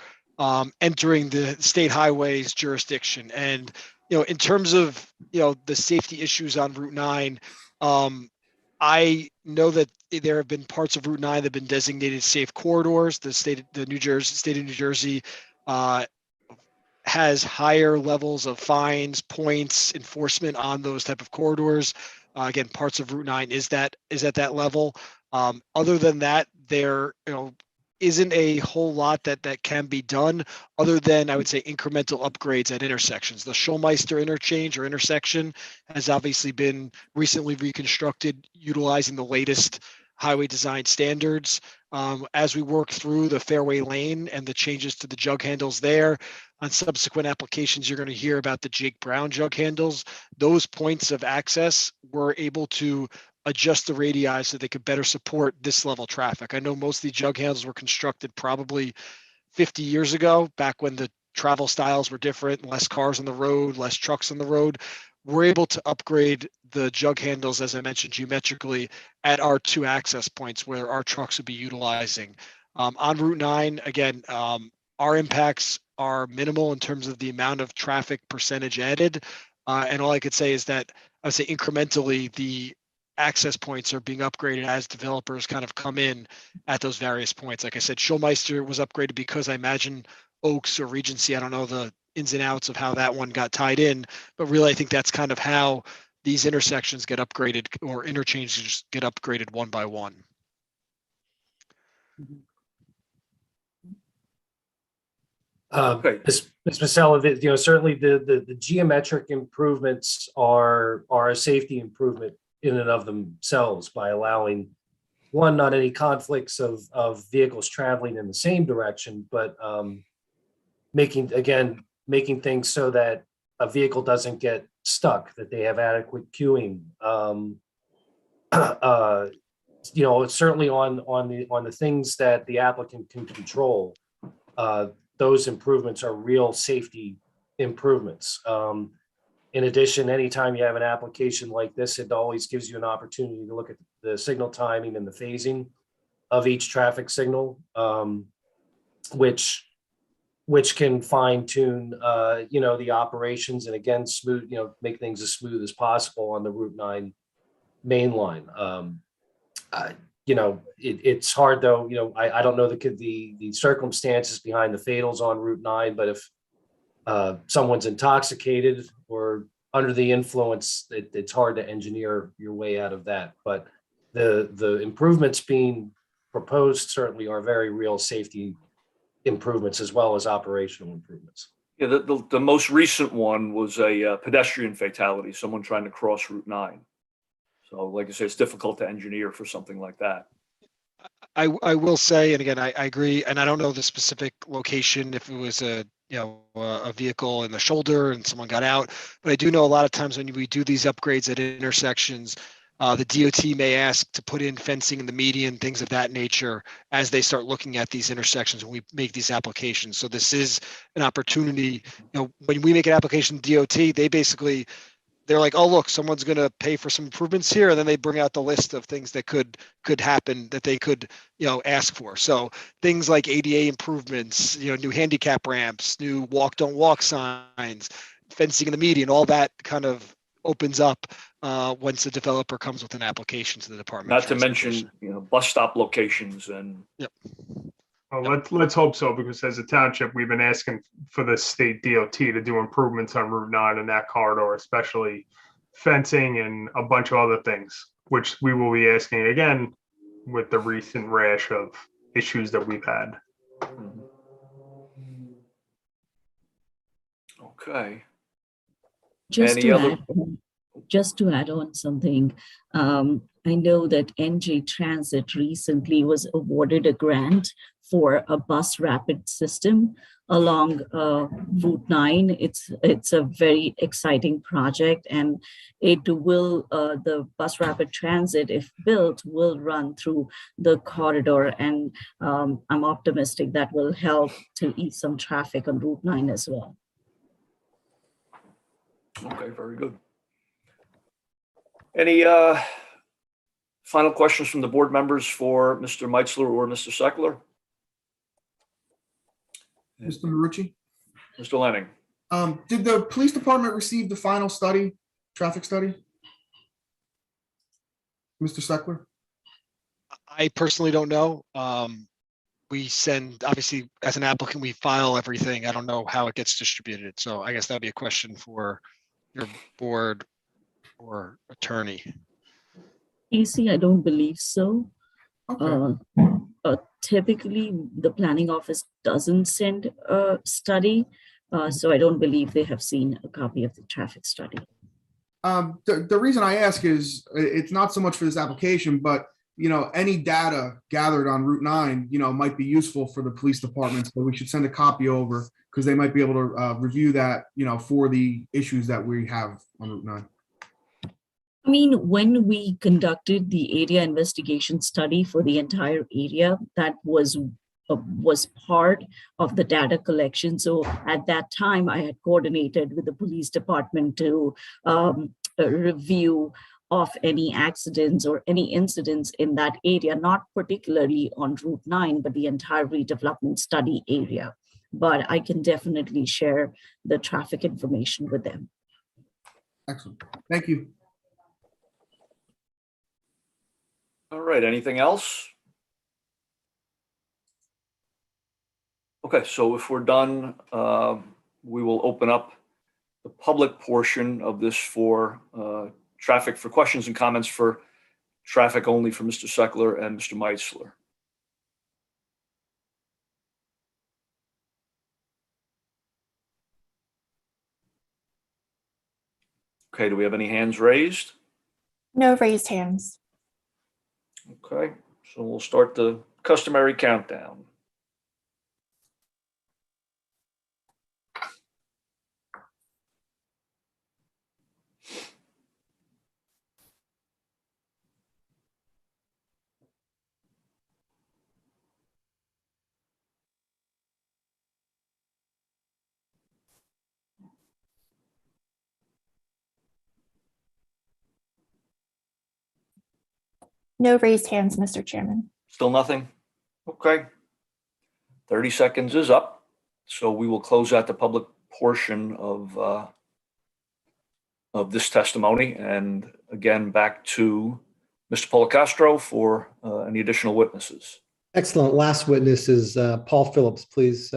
entering the state highways jurisdiction. And, in terms of, the safety issues on Route 9, I know that there have been parts of Route 9 that have been designated safe corridors. The state of New Jersey has higher levels of fines, points, enforcement on those type of corridors. Again, parts of Route 9 is at that level. Other than that, there isn't a whole lot that can be done other than, I would say, incremental upgrades at intersections. The Schulmeister interchange or intersection has obviously been recently reconstructed utilizing the latest highway design standards. As we work through the fairway lane and the changes to the jug handles there, on subsequent applications, you're going to hear about the Jake Brown jug handles. Those points of access were able to adjust the radii so they could better support this level traffic. I know most of the jug handles were constructed probably 50 years ago, back when the travel styles were different, less cars on the road, less trucks on the road. We're able to upgrade the jug handles, as I mentioned, geometrically at our 2 access points where our trucks would be utilizing. On Route 9, again, our impacts are minimal in terms of the amount of traffic percentage added. And all I could say is that I would say incrementally, the access points are being upgraded as developers kind of come in at those various points. Like I said, Schulmeister was upgraded because I imagine Oaks or Regency, I don't know the ins and outs of how that one got tied in, but really I think that's kind of how these intersections get upgraded or interchanges get upgraded one by one. Ms. Masella, certainly the geometric improvements are a safety improvement in and of themselves by allowing, one, not any conflicts of vehicles traveling in the same direction, but making things so that a vehicle doesn't get stuck, that they have adequate queuing. Certainly on the things that the applicant can control, those improvements are real safety improvements. In addition, anytime you have an application like this, it always gives you an opportunity to look at the signal timing and the phasing of each traffic signal, which can fine tune, the operations and again, smooth, make things as smooth as possible on the Route 9 main line. It's hard though, I don't know the circumstances behind the fatals on Route 9, but if someone's intoxicated or under the influence, it's hard to engineer your way out of that. But the improvements being proposed certainly are very real safety improvements as well as operational improvements. Yeah, the most recent one was a pedestrian fatality, someone trying to cross Route 9. So like I say, it's difficult to engineer for something like that. I will say, and again, I agree, and I don't know the specific location, if it was a vehicle in the shoulder and someone got out, but I do know a lot of times when we do these upgrades at intersections, the DOT may ask to put in fencing in the median, things of that nature, as they start looking at these intersections when we make these applications. So this is an opportunity, when we make an application to DOT, they're like, oh, look, someone's going to pay for some improvements here. And then they bring out the list of things that could happen that they could, ask for. So things like ADA improvements, new handicap ramps, new walk, don't walk signs, fencing in the median, all that kind of opens up once the developer comes with an application to the Department. Not to mention, bus stop locations and. Yep. Well, let's hope so, because as a township, we've been asking for the state DOT to do improvements on Route 9 in that corridor, especially fencing and a bunch of other things, which we will be asking again with the recent rash of issues that we've had. Okay. Just Any other? to add on something, I know that NJ Transit recently was awarded a grant for a bus rapid system along Route 9. It's a very exciting project, and it will the bus rapid transit, if built, will run through the corridor, and I'm optimistic that will help to ease some traffic on Route 9 as well. Okay, very good. Any final questions from the board members for Mr. Meitzler or Mr. Seckler? Mr. Marucci? Mr. Lanning? Did the police department receive the final study, traffic study? Mr. Seckler? I personally don't know. We send, obviously, as an applicant, we file everything. I don't know how it gets distributed. So I guess that'd be a question for your board or attorney. AC, I don't believe so. Okay. Typically, the planning office doesn't send a study, so I don't believe they have seen a copy of the traffic study. The reason I ask is it's not so much for this application, but any data gathered on Route 9, might be useful for the police department. So we should send a copy over, because they might be able to review that, for the issues that we have on Route 9. I mean, when we conducted the area investigation study for the entire area, that was part of the data collection. So at that time, I had coordinated with the police department to review of any accidents or any incidents in that area, not particularly on Route 9, but the entire redevelopment study area. But I can definitely share the traffic information with them. Excellent. Thank you. All right, anything else? Okay, so if we're done, we will open up the public portion of this for traffic, for questions and comments for traffic only for Mr. Seckler and Mr. Meitzler. Okay, do we have any hands raised? No raised hands. Okay, so we'll start the customary countdown. No raised hands, Mr. Chairman. Still nothing? Okay. 30 seconds is up. So we will close out the public portion of this testimony. And again, back to Mr. Policastro for any additional witnesses. Excellent. Last witness is Paul Phillips. Please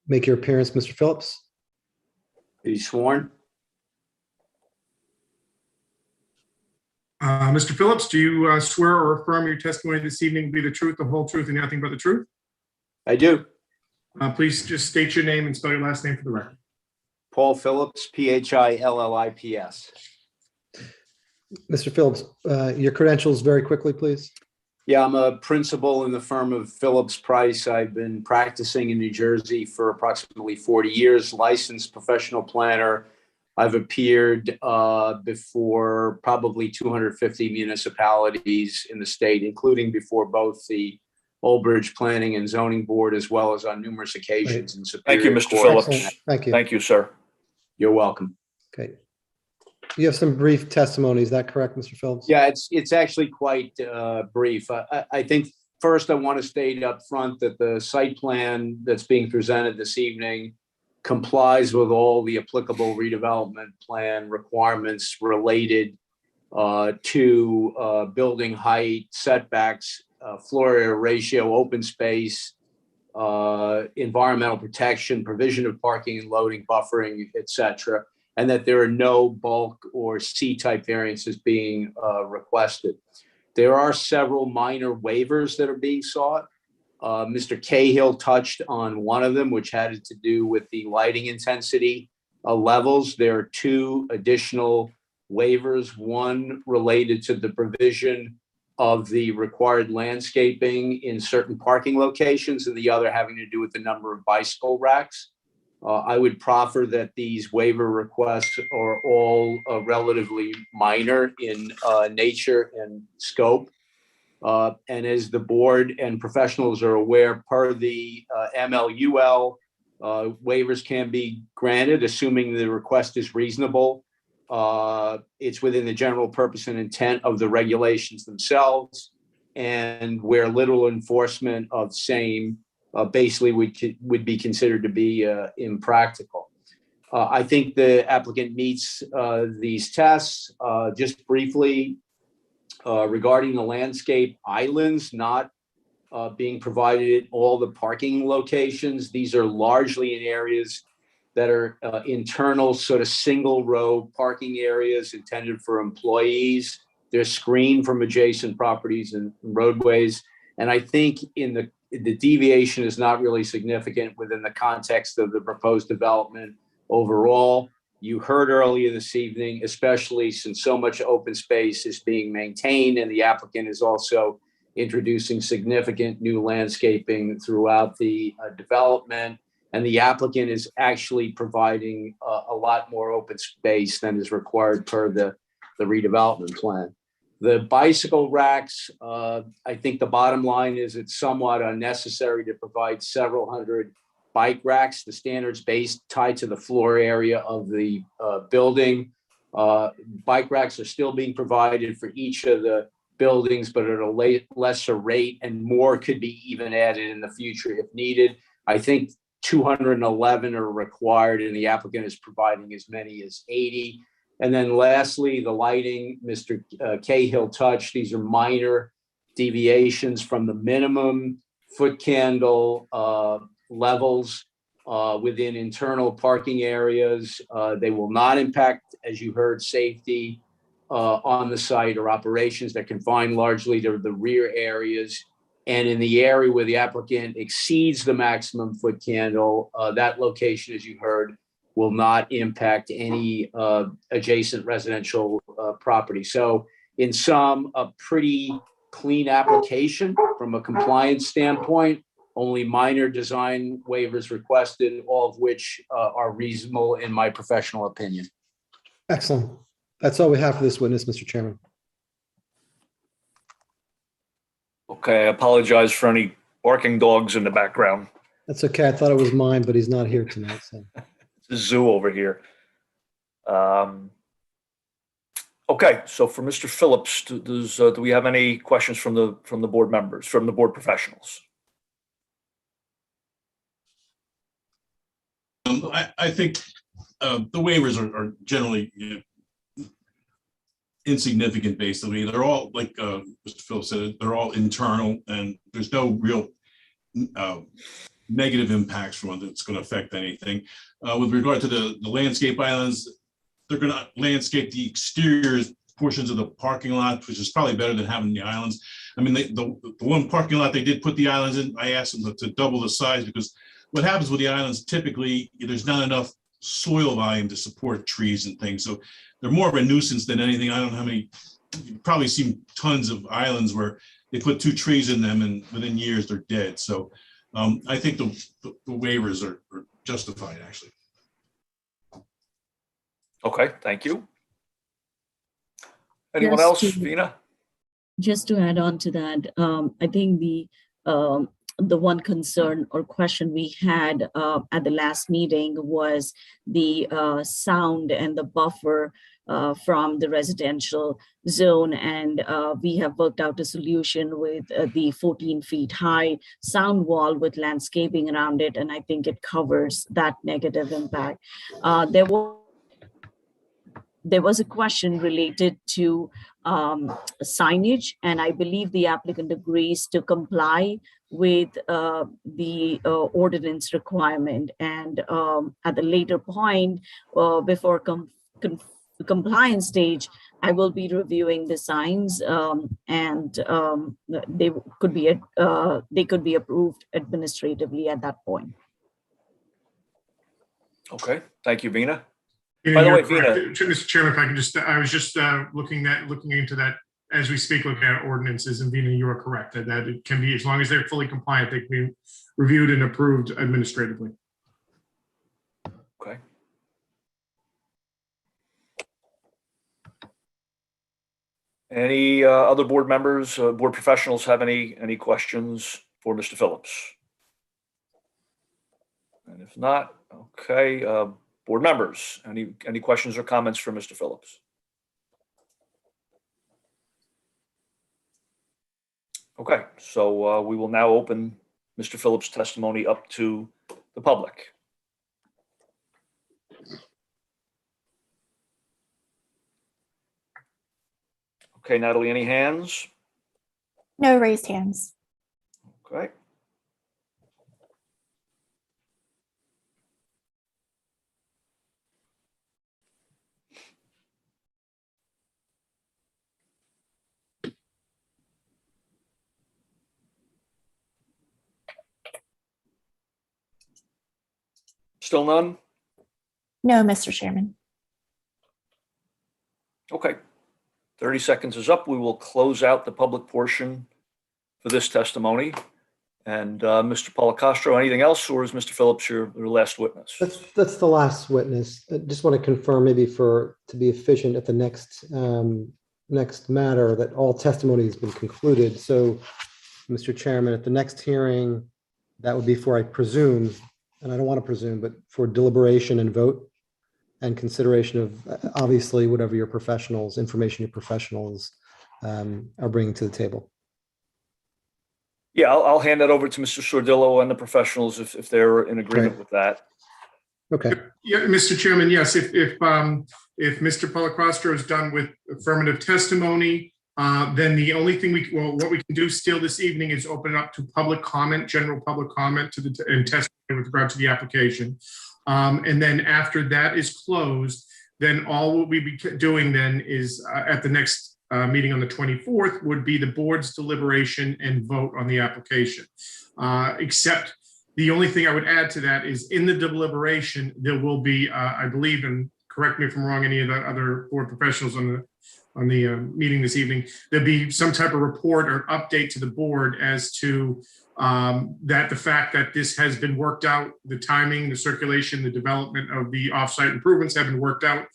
make your appearance, Mr. Phillips. Are you sworn? Mr. Phillips, do you swear or affirm your testimony this evening to be the truth, the whole truth, and nothing but the truth? I do. Please just state your name and spell your last name for the record. Paul Phillips, Phillips. Mr. Phillips, your credentials very quickly, please. Yeah, I'm a principal in the firm of Phillips Price. I've been practicing in New Jersey for approximately 40 years, licensed professional planner. I've appeared before probably 250 municipalities in the state, including before both the Old Bridge Planning and Zoning Board, as well as on numerous occasions in Thank you, Superior Mr. Court. Phillips. Thank you. Thank you, sir. You're welcome. Okay. You have some brief testimony. Is that correct, Mr. Phillips? Yeah, it's actually quite brief. I think first I want to state up front that the site plan that's being presented this evening complies with all the applicable redevelopment plan requirements related to building height, setbacks, floor area ratio, open space, environmental protection, provision of parking and loading, buffering, etc., and that there are no bulk or C-type variances being requested. There are several minor waivers that are being sought. Mr. Cahill touched on one of them, which had to do with the lighting intensity levels. There are two additional waivers, one related to the provision of the required landscaping in certain parking locations, and the other having to do with the number of bicycle racks. I would proffer that these waiver requests are all relatively minor in nature and scope. And as the board and professionals are aware, per the MLUL, waivers can be granted, assuming the request is reasonable. It's within the general purpose and intent of the regulations themselves, and where literal enforcement of same basically would be considered to be impractical. I think the applicant meets these tests. Just briefly, regarding the landscape islands not being provided at all the parking locations, these are largely in areas that are internal sort of single row parking areas intended for employees. They're screened from adjacent properties and roadways. And I think the deviation is not really significant within the context of the proposed development overall. You heard earlier this evening, especially since so much open space is being maintained and the applicant is also introducing significant new landscaping throughout the development. And the applicant is actually providing a lot more open space than is required per the redevelopment plan. The bicycle racks, I think the bottom line is it's somewhat unnecessary to provide several hundred bike racks. The standards based tied to the floor area of the building. Bike racks are still being provided for each of the buildings, but at a lesser rate, and more could be even added in the future if needed. I think 211 are required, and the applicant is providing as many as 80. And then lastly, the lighting, Mr. Cahill touched, these are minor deviations from the minimum foot candle levels within internal parking areas. They will not impact, as you heard, safety on the site or operations. That confined largely to the rear areas. And in the area where the applicant exceeds the maximum foot candle, that location, as you heard, will not impact any adjacent residential property. So in sum, a pretty clean application from a compliance standpoint, only minor design waivers requested, all of which are reasonable in my professional opinion. Excellent. That's all we have for this witness, Mr. Chairman. Okay, I apologize for any barking dogs in the background. That's okay. I thought it was mine, but he's not here tonight. So. It's a zoo over here. Okay, so for Mr. Phillips, do we have any questions from the board members, from the board professionals? I think the waivers are generally insignificant, basically. They're all, like Mr. Phillips said, they're all internal, and there's no real negative impacts from it that's going to affect anything. With regard to the landscape islands, they're going to landscape the exterior portions of the parking lot, which is probably better than having the islands. I mean, the one parking lot they did put the islands in, I asked them to double the size, because what happens with the islands, typically there's not enough soil volume to support trees and things. So they're more of a nuisance than anything. I don't know how many, you've probably seen tons of islands where they put 2 trees in them and within years they're dead. So I think the waivers are justified, actually. Okay, thank you. Anyone Just else, to- Vina? Just to add on to that, I think the one concern or question we had at the last meeting was the sound and the buffer from the residential zone. And we have worked out a solution with the 14 feet high sound wall with landscaping around it. And I think it covers that negative impact. There was a question related to signage, and I believe the applicant agrees to comply with the ordinance requirement. And at the later point, before compliance stage, I will be reviewing the signs, and they could be approved administratively at that point. Okay, thank you, Vina. By the way, Mr. Chairman, if I can just, I was just looking into that as we speak, looking at ordinances, and Vina, you are correct that it can be, as long as they're fully compliant, they can be reviewed and approved administratively. Okay. Any other board members, board professionals have any questions for Mr. Phillips? And if not, okay, board members, any questions or comments for Mr. Phillips? Okay, so we will now open Mr. Phillips' testimony up to the public. Okay, Natalie, any hands? No raised hands. Okay. Still none? No, Mr. Chairman. Okay. 30 seconds is up. We will close out the public portion for this testimony. And Mr. Policastro, anything else, or is Mr. Phillips your last witness? That's the last witness. I just want to confirm, maybe to be efficient at the next matter, that all testimony has been concluded. So, Mr. Chairman, at the next hearing, that would be for, I presume, and I don't want to presume, but for deliberation and vote and consideration of obviously whatever your information your professionals are bringing to the table. Yeah, I'll hand that over to Mr. Sordillo and the professionals if they're in agreement with that. Okay. Yeah, Mr. Chairman, yes, if Mr. Policastro is done with affirmative testimony, then the only thing what we can do still this evening is open it up to public comment, general public comment and testimony with regard to the application. And then after that is closed, then all we'll be doing then is at the next meeting on the 24th would be the board's deliberation and vote on the application. Except the only thing I would add to that is in the deliberation, there will be, I believe, and correct me if I'm wrong, any of the other board professionals on the meeting this evening, there'll be some type of report or update to the board as to that the fact that this has been worked out, the timing, the circulation, the development of the offsite improvements have been worked out.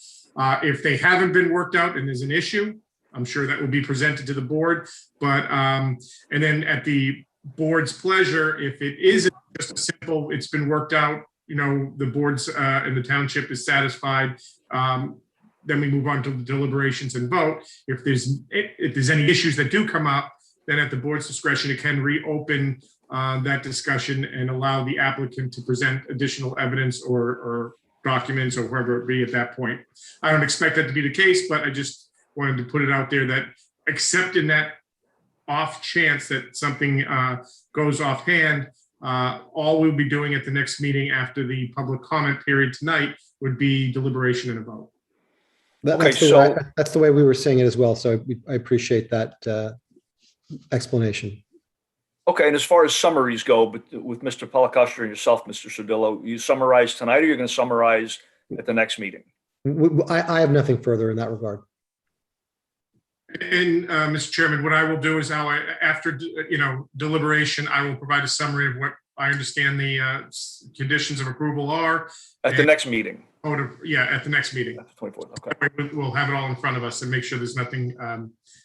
If they haven't been worked out and there's an issue, I'm sure that will be presented to the board. But and then at the board's pleasure, if it is just a simple, it's been worked out, the board's and the township is satisfied, then we move on to the deliberations and vote. If there's any issues that do come up, then at the board's discretion, it can reopen that discussion and allow the applicant to present additional evidence or documents or whoever it be at that point. I don't expect that to be the case, but I just wanted to put it out there that except in that off chance that something goes offhand, all we'll be doing at the next meeting after the public comment period tonight would be deliberation and a vote. That's the way we were saying it as well. So I appreciate that explanation. Okay, and as far as summaries go, but with Mr. Policastro and yourself, Mr. Sordillo, you summarize tonight, or you're going to summarize at the next meeting? I have nothing further in that regard. And Mr. Chairman, what I will do is after deliberation, I will provide a summary of what I understand the conditions of approval are. At the next meeting. At the next meeting. That's 24th, okay. We'll have it all in front of us and make sure there's nothing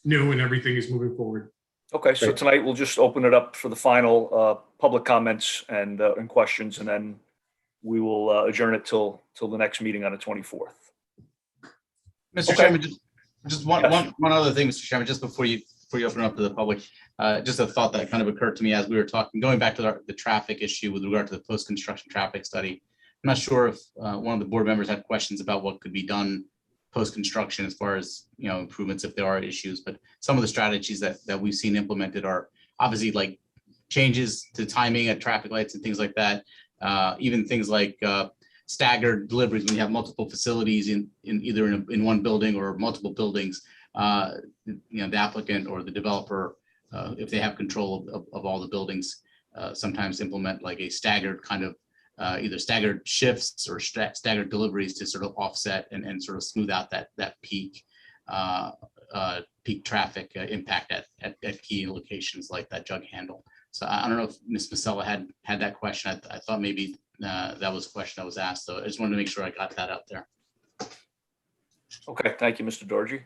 new and everything is moving forward. Okay, so tonight we'll just open it up for the final public comments and questions, and then we will adjourn it till the next meeting on the 24th. Mr. Chairman, just one other thing, Mr. Chairman, just before you open it up to the public, just a thought that kind of occurred to me as we were talking, going back to the traffic issue with regard to the post-construction traffic study. I'm not sure if one of the board members had questions about what could be done post-construction as far as, improvements if there are issues, but some of the strategies that we've seen implemented are obviously like changes to timing at traffic lights and things like that. Even things like staggered deliveries when you have multiple facilities in either in one building or multiple buildings. The applicant or the developer, if they have control of all the buildings, sometimes implement like a staggered kind of either staggered shifts or staggered deliveries to sort of offset and sort of smooth out that peak traffic impact at key locations like that jug handle. So I don't know if Ms. Masella had that question. I thought maybe that was a question that was asked. So I just wanted to make sure I got that out there. Okay, thank you, Mr. Dorji.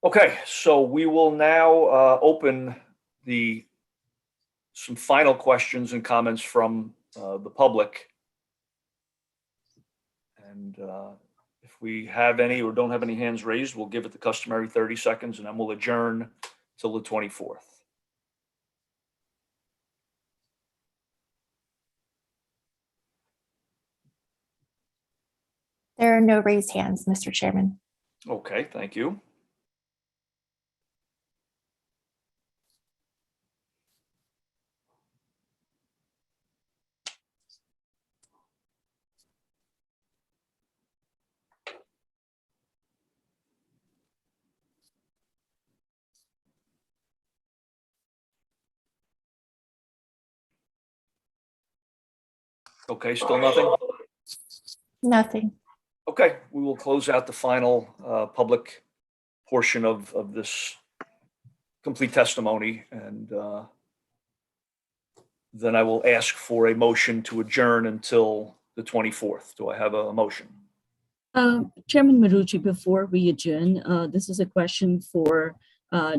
Okay, so we will now open some final questions and comments from the public. And if we have any or don't have any hands raised, we'll give it the customary 30 seconds and then we'll adjourn till the 24th. There are no raised hands, Mr. Chairman. Okay, thank you. Okay, still nothing? Nothing. Okay, we will close out the final public portion of this complete testimony, and then I will ask for a motion to adjourn until the 24th. Do I have a motion? Chairman Marucci, before we adjourn, this is a question for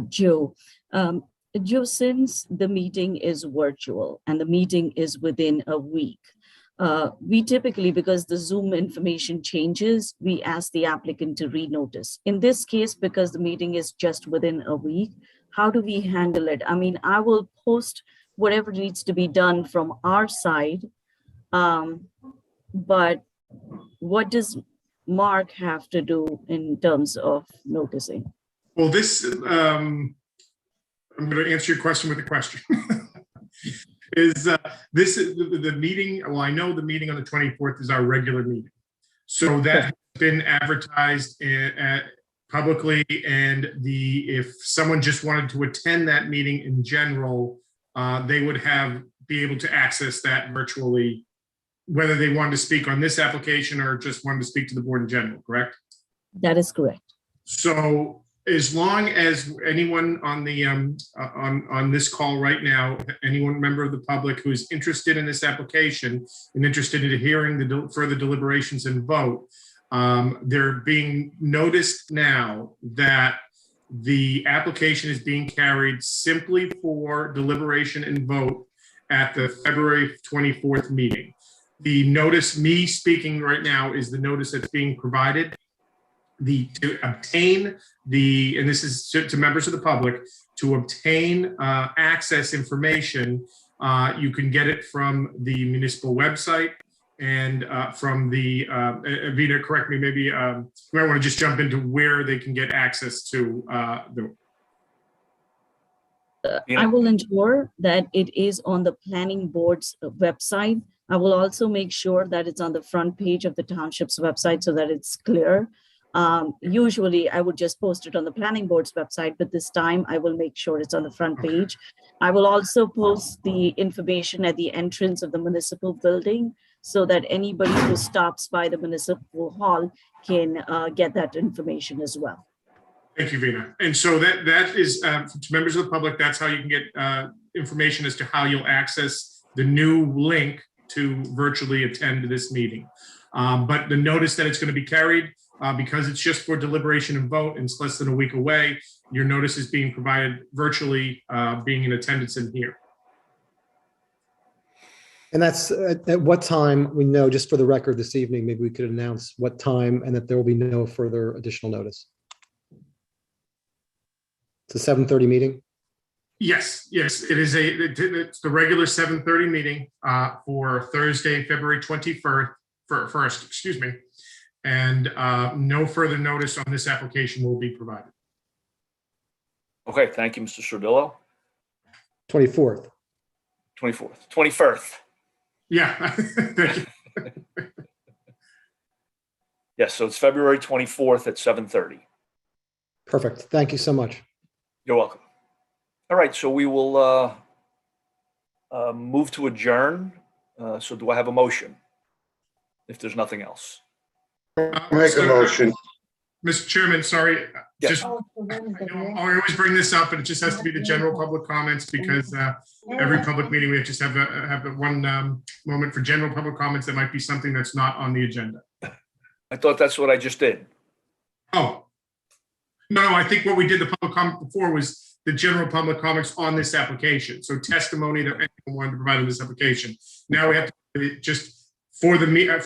Joe. Joe, since the meeting is virtual and the meeting is within a week, we typically, because the Zoom information changes, we ask the applicant to renotice. In this case, because the meeting is just within a week, how do we handle it? I mean, I will post whatever needs to be done from our side, but what does Mark have to do in terms of noticing? Well, I'm going to answer your question with a question. This is the meeting? Well, I know the meeting on the 24th is our regular meeting. So that has been advertised publicly, and if someone just wanted to attend that meeting in general, they would be able to access that virtually, whether they wanted to speak on this application or just wanted to speak to the board in general, correct? That is correct. So as long as anyone on the on this call right now, anyone member of the public who is interested in this application and interested in hearing the further deliberations and vote, they're being noticed now that the application is being carried simply for deliberation and vote at the February 24th meeting. The notice, me speaking right now, is the notice that's being provided. To obtain and this is to members of the public, to obtain access information, you can get it from the municipal website and from the, Vina, correct me, maybe you might want to just jump into where they can get access to I will ensure that it is on the planning board's website. I will also make sure that it's on the front page of the township's website so that it's clear. Usually I would just post it on the planning board's website, but this time I will make sure it's on the front page. I will also post the information at the entrance of the municipal building so that anybody who stops by the municipal hall can get that information as well. Thank you, Vina. And so that is, to members of the public, that's how you can get information as to how you'll access the new link to virtually attend this meeting. But the notice that it's going to be carried, because it's just for deliberation and vote, and it's less than a week away, your notice is being provided virtually, being in attendance in here. And that's at what time, we know, just for the record this evening, maybe we could announce what time and that there will be no further additional notice. It's a 7:30 meeting? Yes, it is it's the regular 7:30 meeting for Thursday, February 21st, excuse me. And no further notice on this application will be provided. Okay, thank you, Mr. Sordillo. 24th. 24th, 21st. Yeah, thank you. Yes, so it's February 24th at 7:30. Perfect. Thank you so much. You're welcome. All right, so we will move to adjourn. So do I have a motion? If there's nothing else. Make a motion. Mr. Chairman, sorry, Yes. I always bring this up, and it just has to be the general public comments, because every public meeting, we just have the one moment for general public comments that might be something that's not on the agenda. I thought that's what I just did. Oh, no, I think what we did the public comment before was the general public comments on this application. So testimony that anyone wanted to provide on this application. Now we have to just for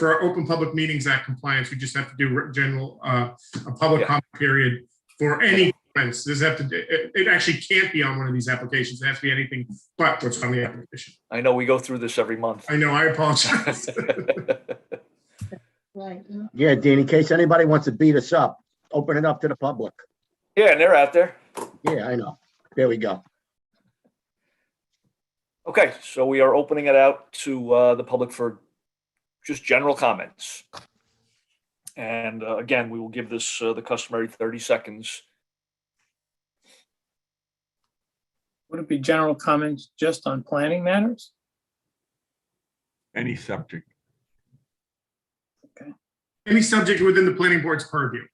our Open Public Meetings Act compliance, we just have to do general a public comment period for any comments. Does have to it actually can't be on one of these applications. It has to be anything but what's on the application. I know we go through this every month. I know, I apologize. Yeah, Dean, in case anybody wants to beat us up, open it up to the public. Yeah, and they're out there. Yeah, I know. There we go. Okay, so we are opening it out to the public for just general comments. And again, we will give this the customary 30 seconds. Would it be general comments just on planning matters? Any subject. Any subject within the planning board's purview.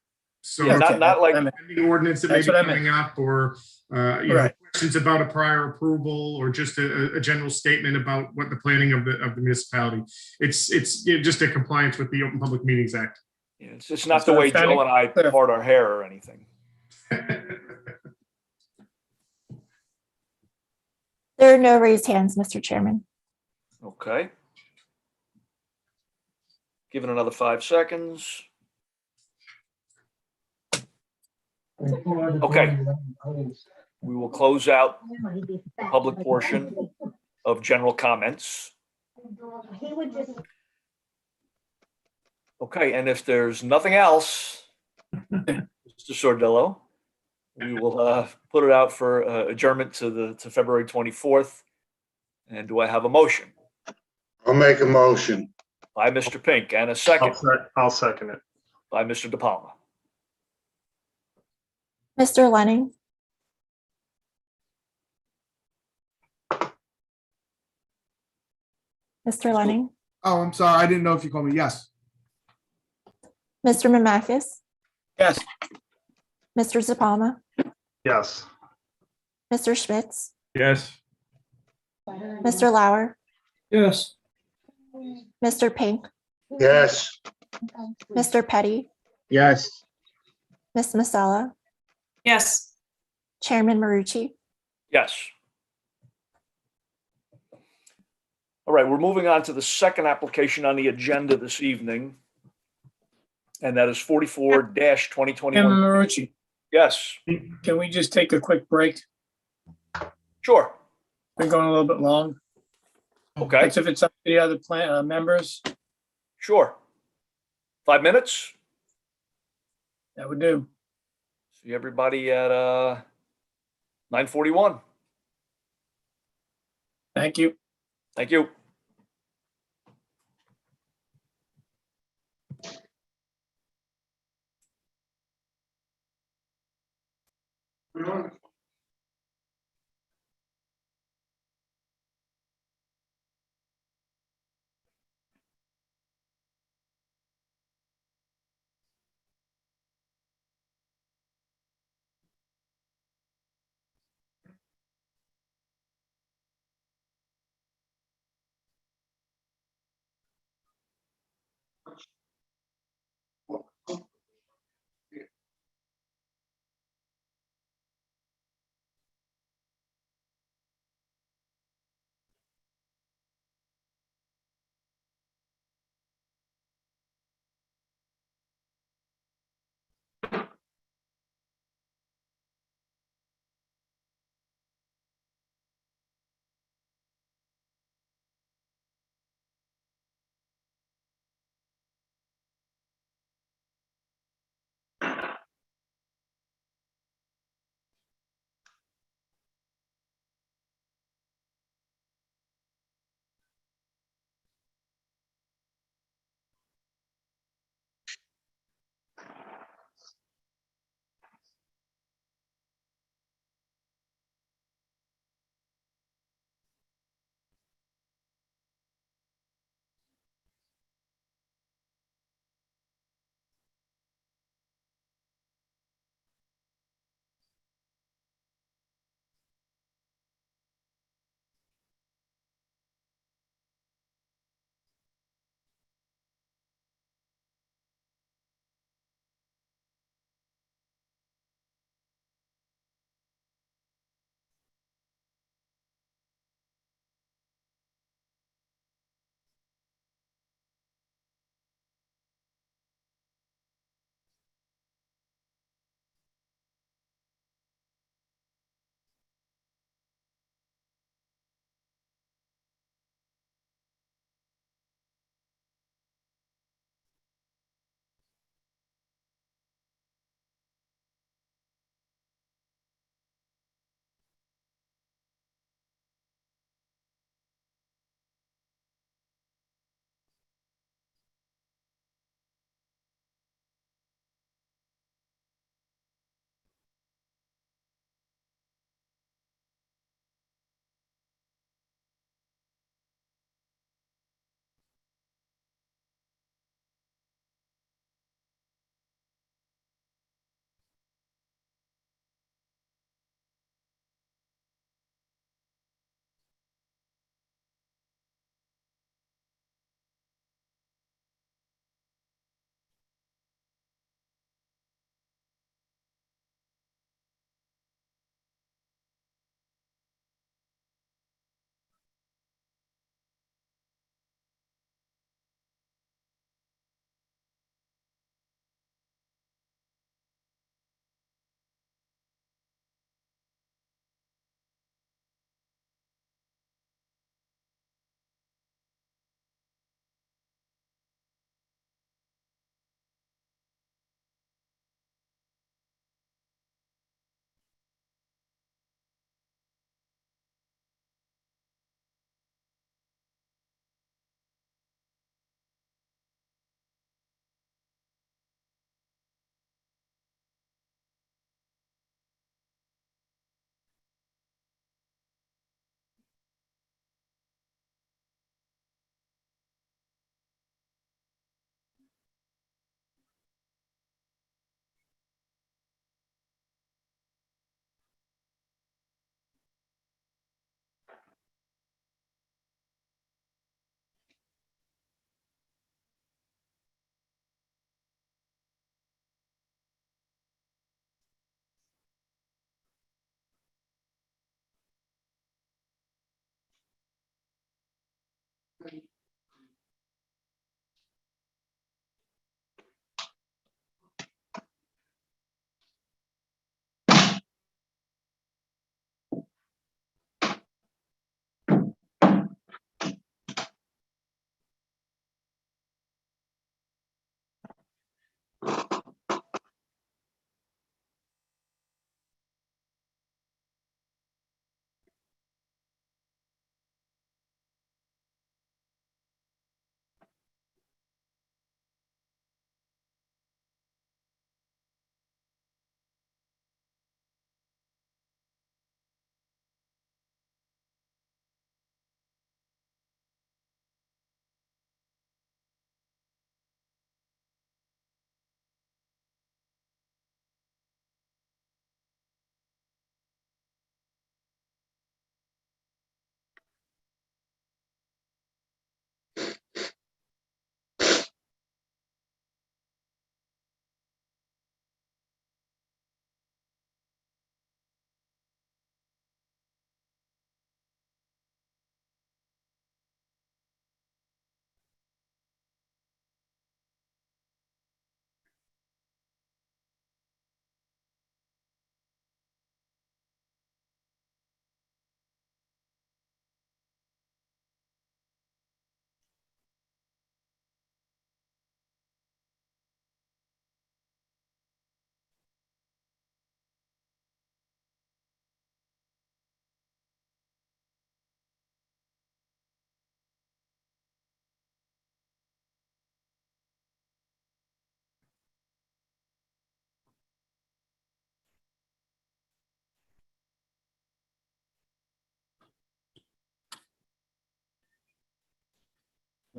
So Yeah, not like the ordinance that may be coming up, or questions about a prior approval, or just a general statement about what the planning of the municipality. It's just a compliance with the Open Public Meetings Act. Yeah, it's not the way Joe and I part our hair or anything. There are no raised hands, Mr. Chairman. Okay. Give it another 5 seconds. Okay. We will close out the public portion of general comments. Okay, and if there's nothing else, Mr. Sordillo, we will put it out for adjournment to February 24th. And do I have a motion? I'll make a motion. By Mr. Pink, and a second. I'll second it. By Mr. De Palma. Mr. Lenning? Mr. Lenning? Oh, I'm sorry. I didn't know if you called me. Yes. Mr. Mamakis? Yes. Mr. De Palma? Yes. Mr. Schmitz? Yes. Mr. Lauer? Yes. Mr. Pink? Yes. Mr. Petty? Yes. Ms. Masella? Yes. Chairman Marucci? Yes. All right, we're moving on to the second application on the agenda this evening. And that is 44-2021. Chairman Marucci, Yes, can we just take a quick break? sure. Been going a little bit long. Okay, That's if it's up to the other members, sure. 5 minutes. that would do. See everybody at 9:41. Thank you. Thank you.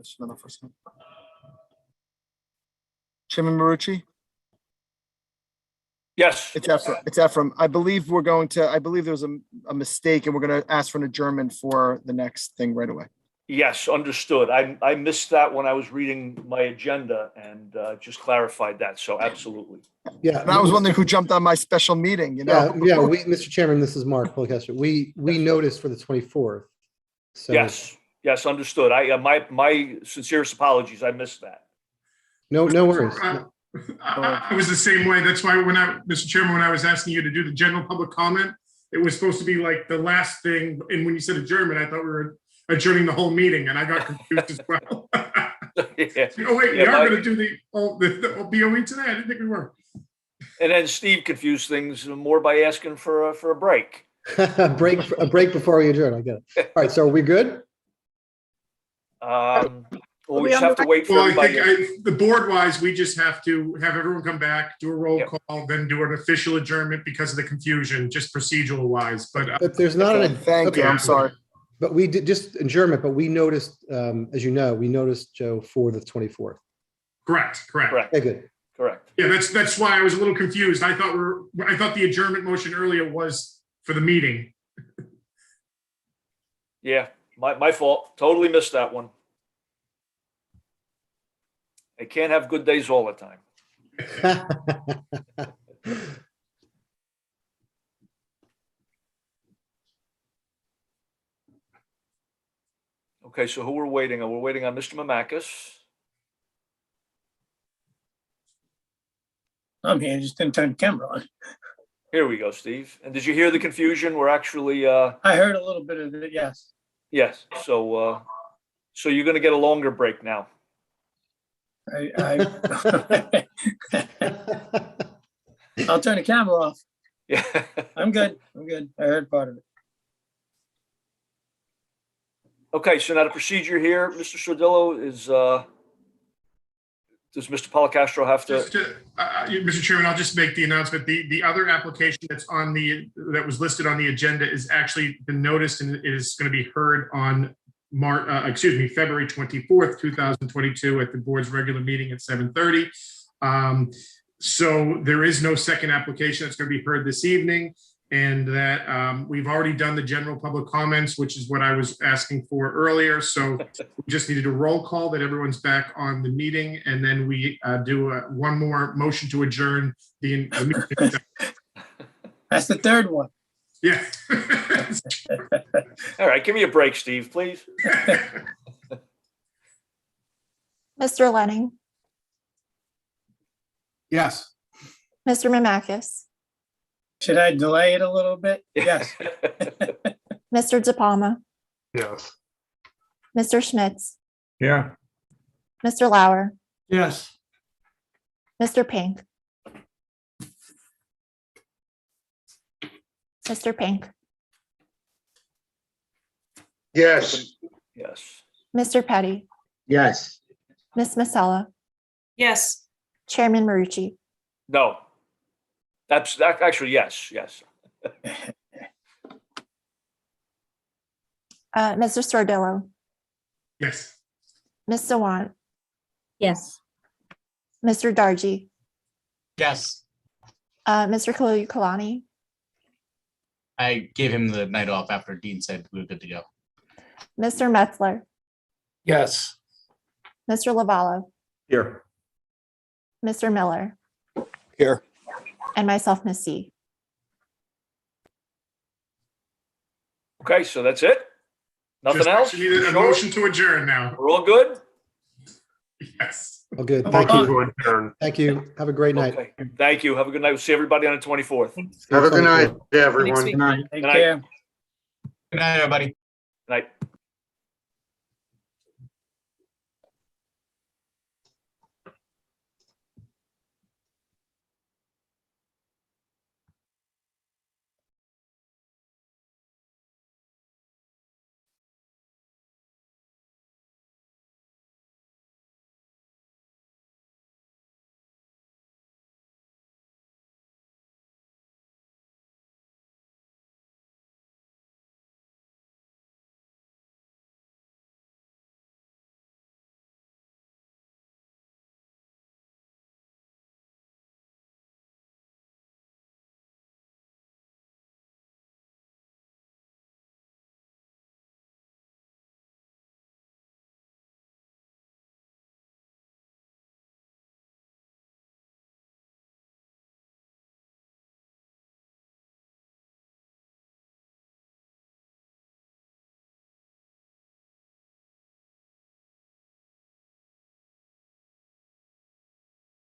That's another first one. Chairman Marucci? Yes. It's Ephraim. I believe there was a mistake and we're going to ask for an adjournment for the next thing right away. Yes, understood. I missed that when I was reading my agenda and just clarified that. So absolutely. Yeah. And I was wondering who jumped on my special meeting, you know? Yeah, Mr. Chairman, this is Mark Polecastro. We noticed for the 24th. So Yes, understood. My sincerest apologies. I missed that. no worries. I was the same way. That's why Mr. Chairman, when I was asking you to do the general public comment, it was supposed to be like the last thing. And when you said adjournment, I thought we were adjourning the whole meeting and I got confused as well. Yeah. Oh, wait, we are going to do the BOE today? I didn't think we were. And then Steve confused things more by asking for a break. A break before we adjourn. I get it. All right, so are we good? Well, we just have to wait for everybody. I think the board-wise, we just have to have everyone come back, do a roll call, then do an official adjournment because of the confusion, just procedural-wise. But there's not an. Thank you. I'm sorry. But we did just adjournment, but we noticed, as you know, Joe, for the 24th. Correct. Okay, good. Correct. Yeah, that's why I was a little confused. I thought the adjournment motion earlier was for the meeting. Yeah, my fault. Totally missed that one. I can't have good days all the time. Okay, so who we're waiting on? We're waiting on Mr. Mamakis. I'm here, just didn't turn the camera on. Here we go, Steve. And did you hear the confusion? We're actually I heard a little bit of it, yes. yes. So you're going to get a longer break now. I'll turn the camera off. Yeah. I'm good. I heard part of it. Okay, so now the procedure here, Mr. Sordillo, is does Mr. Polecastro have to? Mr. Chairman, I'll just make the announcement. The other application that was listed on the agenda is actually been noticed and is going to be heard on February 24th, 2022 at the board's regular meeting at 7:30. So there is no second application that's going to be heard this evening. And that we've already done the general public comments, which is what I was asking for earlier. So we just needed a roll call that everyone's back on the meeting. And then we do one more motion to adjourn the meeting. That's the third one. Yeah. All right, give me a break, Steve, please. Mr. Lenning, Yes. Mr. Mamakis, Should I delay it a little bit? Yes. Mr. De Palma, Yes. Mr. Schmitz, Yeah. Mr. Lauer, Yes. Mr. Pink. Mr. Pink, Yes. Yes. Mr. Petty, Yes. Ms. Masella, Yes. Chairman Marucci. No. That's actually, yes. Mr. Sordillo, Yes. Ms. Sawant, Yes. Mr. Dargy, Yes, Mr. Kalani, I gave him the night off after Dean said we were good to go. Mr. Metzler, Yes. Mr. Lavallo, Here. Mr. Miller, Here. and myself, Ms. C. Okay, so that's it? Nothing Just else? actually needed a Sure? motion to adjourn now. We're all good? Yes. Oh, good. Thank you. Thank you. Have a great night. Okay. Thank you. Have a good night. We'll see everybody on the 24th. Have a good night, everyone. Take Good night. care. Good night, everybody. Good night.